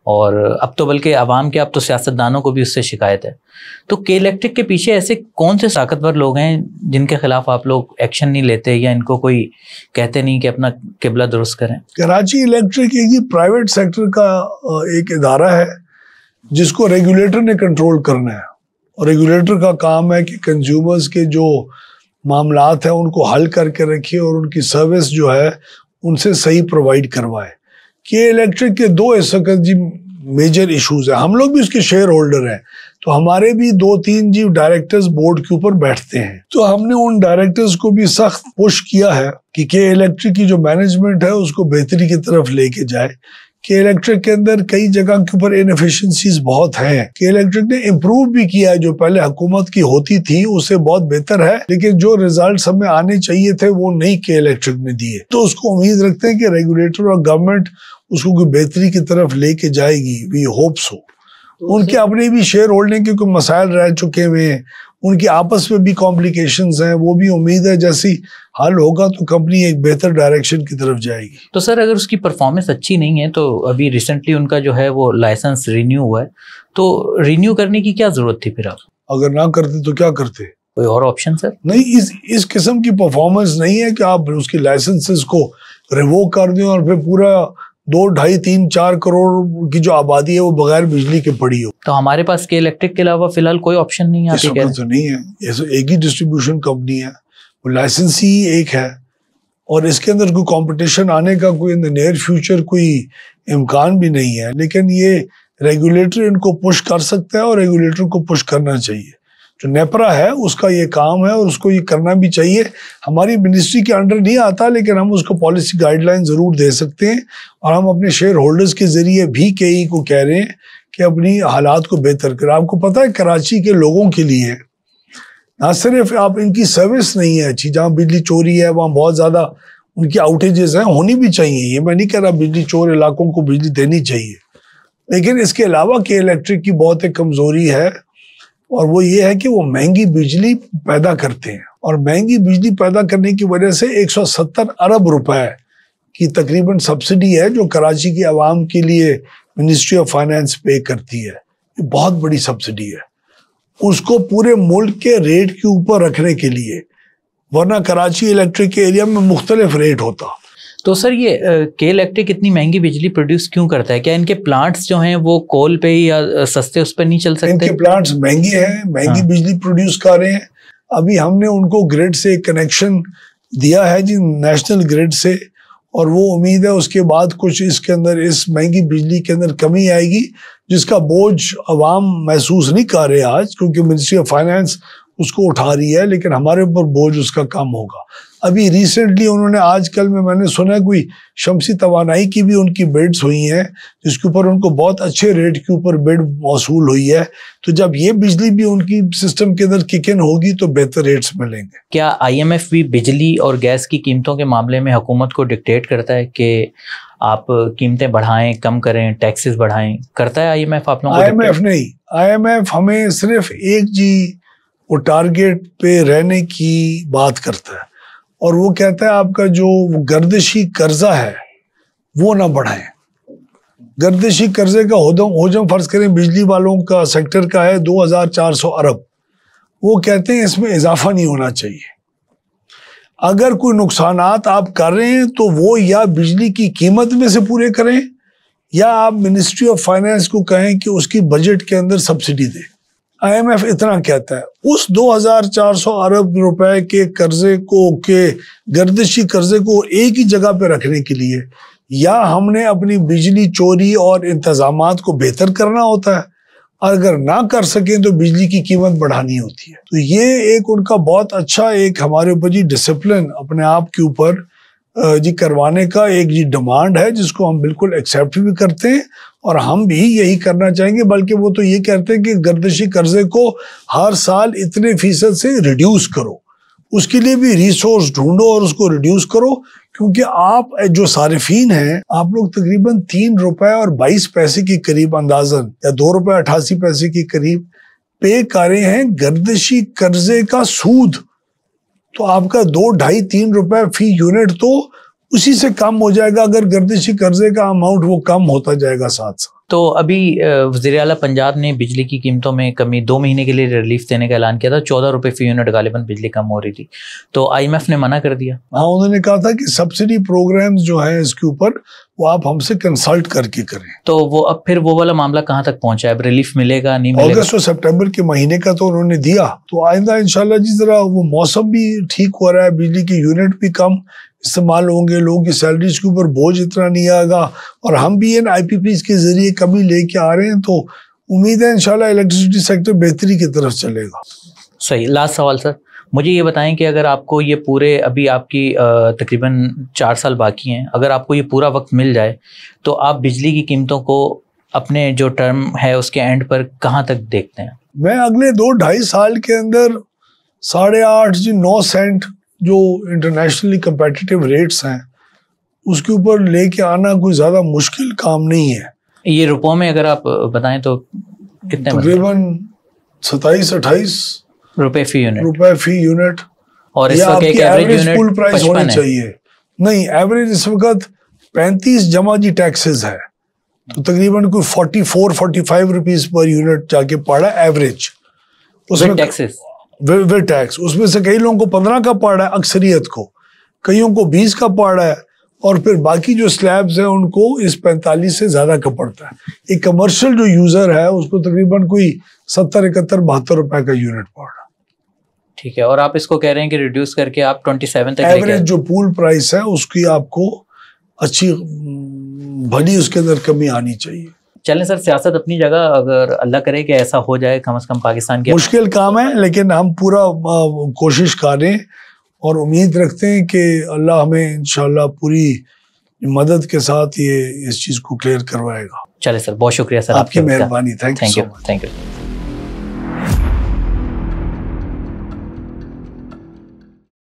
और अब तो बल्कि अवाम के, अब तो सियासतदानों को भी उससे शिकायत है। तो के इलेक्ट्रिक के पीछे ऐसे कौन से ताकतवर लोग हैं जिनके खिलाफ आप लोग एक्शन नहीं लेते, या इनको कोई कहते नहीं कि अपना किबला दुरुस्त करें? कराची इलेक्ट्रिक एक प्राइवेट सेक्टर का एक इदारा है जिसको रेगुलेटर ने कंट्रोल करना है, और रेगुलेटर का काम है कि कंज्यूमर्स के जो मामलात हैं उनको हल करके रखे और उनकी सर्विस जो है उनसे सही प्रोवाइड करवाए। के इलेक्ट्रिक के 2 इस वक्त जी मेजर इश्यूज है। हम लोग भी उसके शेयर होल्डर हैं, तो हमारे भी 2-3 जी डायरेक्टर्स बोर्ड के ऊपर बैठते हैं। तो हमने उन डायरेक्टर्स को भी सख्त पुश किया है कि के इलेक्ट्रिक की जो मैनेजमेंट है उसको बेहतरी की तरफ लेके जाए। के इलेक्ट्रिक के अंदर कई जगह के ऊपर इनएफिशिएंसीज बहुत हैं। के इलेक्ट्रिक ने इम्प्रूव भी किया है, जो पहले हुकूमत की होती थी उससे बहुत बेहतर है, लेकिन जो रिजल्ट्स हमें आने चाहिए थे वो नहीं के इलेक्ट्रिक ने दिए। तो उसको उम्मीद रखते हैं कि रेगुलेटर और गवर्नमेंट उसको कोई बेहतरी की तरफ लेके जाएगी। We hope so. उनके अपने भी शेयर होल्डिंग के कोई मसाइल रह चुके हुए हैं, उनकी आपस में भी कॉम्प्लिकेशंस हैं, वो भी उम्मीद है जैसी हल होगा तो कंपनी एक बेहतर डायरेक्शन की तरफ जाएगी। तो सर अगर उसकी परफॉर्मेंस अच्छी नहीं है, तो अभी रिसेंटली उनका जो है वो लाइसेंस रिन्यू हुआ है, तो रिन्यू करने की क्या जरूरत थी फिर? आप अगर ना करते तो क्या करते? कोई और ऑप्शन सर नहीं? इस किस्म की परफॉर्मेंस नहीं है कि आप उसकी लाइसेंसेस को रिवोक कर दें और फिर पूरा 2, 2.5, 3, 4 करोड़ की जो आबादी है वो बगैर बिजली के पड़ी हो। तो हमारे पास के इलेक्ट्रिक के अलावा फिलहाल कोई ऑप्शन नहीं है? इस वक्त तो नहीं है, एक ही डिस्ट्रीब्यूशन कंपनी है, वो लाइसेंस ही एक है, और इसके अंदर कोई कंपटीशन आने का कोई इन द नियर फ्यूचर कोई इम्कान भी नहीं है। लेकिन ये रेगुलेटर इनको पुश कर सकता है और रेगुलेटर को पुश करना चाहिए। जो नेपरा है उसका ये काम है और उसको ये करना भी चाहिए। हमारी मिनिस्ट्री के अंडर नहीं आता, लेकिन हम उसको पॉलिसी गाइडलाइन जरूर दे सकते हैं, और हम अपने शेयर होल्डर्स के जरिए भी केई को कह रहे हैं कि अपनी हालात को बेहतर करें। आपको पता है कराची के लोगों के लिए ना सिर्फ आप इनकी सर्विस नहीं है अच्छी, जहाँ बिजली चोरी है वहाँ बहुत ज़्यादा उनकी आउटेजेस हैं, होनी भी चाहिए। ये मैं नहीं कह रहा बिजली चोर इलाकों को बिजली देनी चाहिए, लेकिन इसके अलावा के इलेक्ट्रिक की बहुत एक कमज़ोरी है, और वो ये है कि वो महंगी बिजली पैदा करते हैं, और महंगी बिजली पैदा करने की वजह से 170 अरब रुपए की तकरीबन सब्सिडी है जो कराची की आवाम के लिए मिनिस्ट्री ऑफ फाइनेंस पे करती है। ये बहुत बड़ी सब्सिडी है उसको पूरे मुल्क के रेट के ऊपर रखने के लिए, वरना कराची इलेक्ट्रिक के एरिया में मुख्तलिफ रेट होता। तो सर ये के इलेक्ट्रिक इतनी महंगी बिजली प्रोड्यूस क्यों करता है? क्या इनके प्लांट्स जो हैं वो कोल पे ही या सस्ते उस पर नहीं चल सकते? इनके प्लांट्स महंगे हैं, महंगी बिजली प्रोड्यूस कर रहे हैं। अभी हमने उनको ग्रिड से कनेक्शन दिया है जी, नेशनल ग्रिड से, और वो उम्मीद है उसके बाद कुछ इसके अंदर इस महंगी बिजली के अंदर कमी आएगी, जिसका बोझ अवाम महसूस नहीं कर रहे आज, क्योंकि मिनिस्ट्री ऑफ फाइनेंस उसको उठा रही है, लेकिन हमारे ऊपर बोझ उसका कम होगा। अभी रिसेंटली उन्होंने आजकल में मैंने सुना कोई शमसी तवानाई की भी उनकी बिड्स हुई हैं, जिसके ऊपर उनको बहुत अच्छे रेट के ऊपर बिड मौसूल हुई है। तो जब ये बिजली भी उनकी सिस्टम के अंदर किक इन होगी तो बेहतर रेट्स मिलेंगे। क्या IMF भी बिजली और गैस की कीमतों के मामले में हुकूमत को डिक्टेट करता है कि आप कीमतें बढ़ाएं, कम करें, टैक्सेस बढ़ाएं? करता है IMF आप लोगों को? IMF नहीं, IMF हमें सिर्फ एक वो टारगेट पे रहने की बात करता है, और वो कहता है आपका जो गर्दिशी कर्जा है वो ना बढ़ाएं। गर्दिशी कर्जे का होजम फर्ज करें बिजली वालों का सेक्टर का है 2400 अरब, वो कहते हैं इसमें इजाफा नहीं होना चाहिए। अगर कोई नुकसानात आप कर रहे हैं तो वो या बिजली की कीमत में से पूरे करें, या आप मिनिस्ट्री ऑफ फाइनेंस को कहें कि उसकी बजट के अंदर सब्सिडी दे। IMF इतना कहता है। उस 2400 अरब रुपए के कर्जे को, के गर्दिशी कर्जे को एक ही जगह पे रखने के लिए या हमने अपनी बिजली चोरी और इंतजामात को बेहतर करना होता है, और अगर ना कर सकें तो बिजली की कीमत बढ़ानी होती है। तो ये एक उनका बहुत अच्छा एक हमारे ऊपर जी डिसिप्लिन अपने आप के ऊपर जी करवाने का एक जी डिमांड है, जिसको हम बिल्कुल एक्सेप्ट भी करते हैं और हम भी यही करना चाहेंगे। बल्कि वो तो ये कहते हैं कि गर्दिशी कर्जे को हर साल इतने फीसद से रिड्यूस करो, उसके लिए भी रिसोर्स ढूंढो और उसको रिड्यूस करो, क्योंकि आप जो सारिफीन हैं आप लोग तकरीबन 3 रुपए और 22 पैसे के करीब अंदाजन, या 2 रुपए 88 पैसे के करीब पे कर रहे हैं गर्दिशी कर्जे का सूद। तो आपका 2, 2.5, 3 रुपए फी यूनिट तो उसी से कम हो जाएगा अगर गर्दिशी कर्जे का अमाउंट वो कम होता जाएगा साथ साथ। तो अभी वज़ीर आला पंजाब ने बिजली की कीमतों में कमी 2 महीने के लिए रिलीफ देने का ऐलान किया था। 14 रुपए फी यूनिट गालिबन बिजली कम हो रही थी, तो IMF ने मना कर दिया। हाँ, उन्होंने कहा था कि सब्सिडी प्रोग्राम्स जो है इसके ऊपर वो आप हमसे कंसल्ट करके करें। तो वो अब फिर वो वाला मामला कहाँ तक पहुंचा है? अब रिलीफ मिलेगा नहीं मिलेगा? अगस्त और सितंबर के महीने का तो उन्होंने दिया, तो आइंदा इंशाल्लाह जी जरा वो मौसम भी ठीक हो रहा है, बिजली के यूनिट भी कम इस्तेमाल होंगे, लोगों की सैलरीज के ऊपर बोझ इतना नहीं आएगा, और हम भी इन IPPs के जरिए कमी लेके आ रहे हैं, तो उम्मीद है इंशाल्लाह इलेक्ट्रिसिटी सेक्टर बेहतरी की तरफ चलेगा। सही। लास्ट सवाल सर, मुझे ये बताएं कि अगर आपको ये पूरे, अभी आपकी तकरीबन 4 साल बाकी हैं, अगर आपको ये पूरा वक्त मिल जाए तो आप बिजली की कीमतों को अपने जो टर्म है उसके एंड पर कहाँ तक देखते हैं? मैं अगले 2-2.5 साल के अंदर 8.5-9 सेंट जो इंटरनेशनली कंपेटिटिव रेट्स हैं उसके ऊपर लेके आना कोई ज्यादा मुश्किल काम नहीं है। ये रुपयों में अगर आप बताएं तो कितने? तकरीबन 27-28 रुपए फी यूनिट। और इस वक्त एक एवरेज यूनिट फुल प्राइस होनी चाहिए। नहीं, एवरेज इस वक्त 35 जमा जी टैक्सेस है, तो तकरीबन कोई 44-45 रुपीज पर यूनिट जाके पड़ा एवरेज। उसमें टैक्सेस विद टैक्स, उसमें से कई लोगों को 15 का पड़ रहा है, अक्सरियत को, कईयों को 20 का पड़ रहा है, और फिर बाकी जो स्लैब्स हैं उनको इस 45 से ज्यादा का पड़ता है। एक कमर्शियल जो यूजर है उसको तकरीबन कोई 70-71-72 रुपए का यूनिट पड़ रहा है। ठीक है, और आप इसको कह रहे हैं कि रिड्यूस करके आप 27 तक एवरेज जो पूल प्राइस है उसकी आपको अच्छी भली उसके अंदर कमी आनी चाहिए। चलें सर, सियासत अपनी जगह, अगर अल्लाह करे कि ऐसा हो जाए, कम से कम पाकिस्तान के मुश्किल काम है, लेकिन हम पूरा कोशिश करें और उम्मीद रखते हैं कि अल्लाह हमें इंशाल्लाह पूरी मदद के साथ ये इस चीज़ को क्लियर करवाएगा। चले सर, बहुत शुक्रिया सर, आपकी मेहरबानी। Thank you.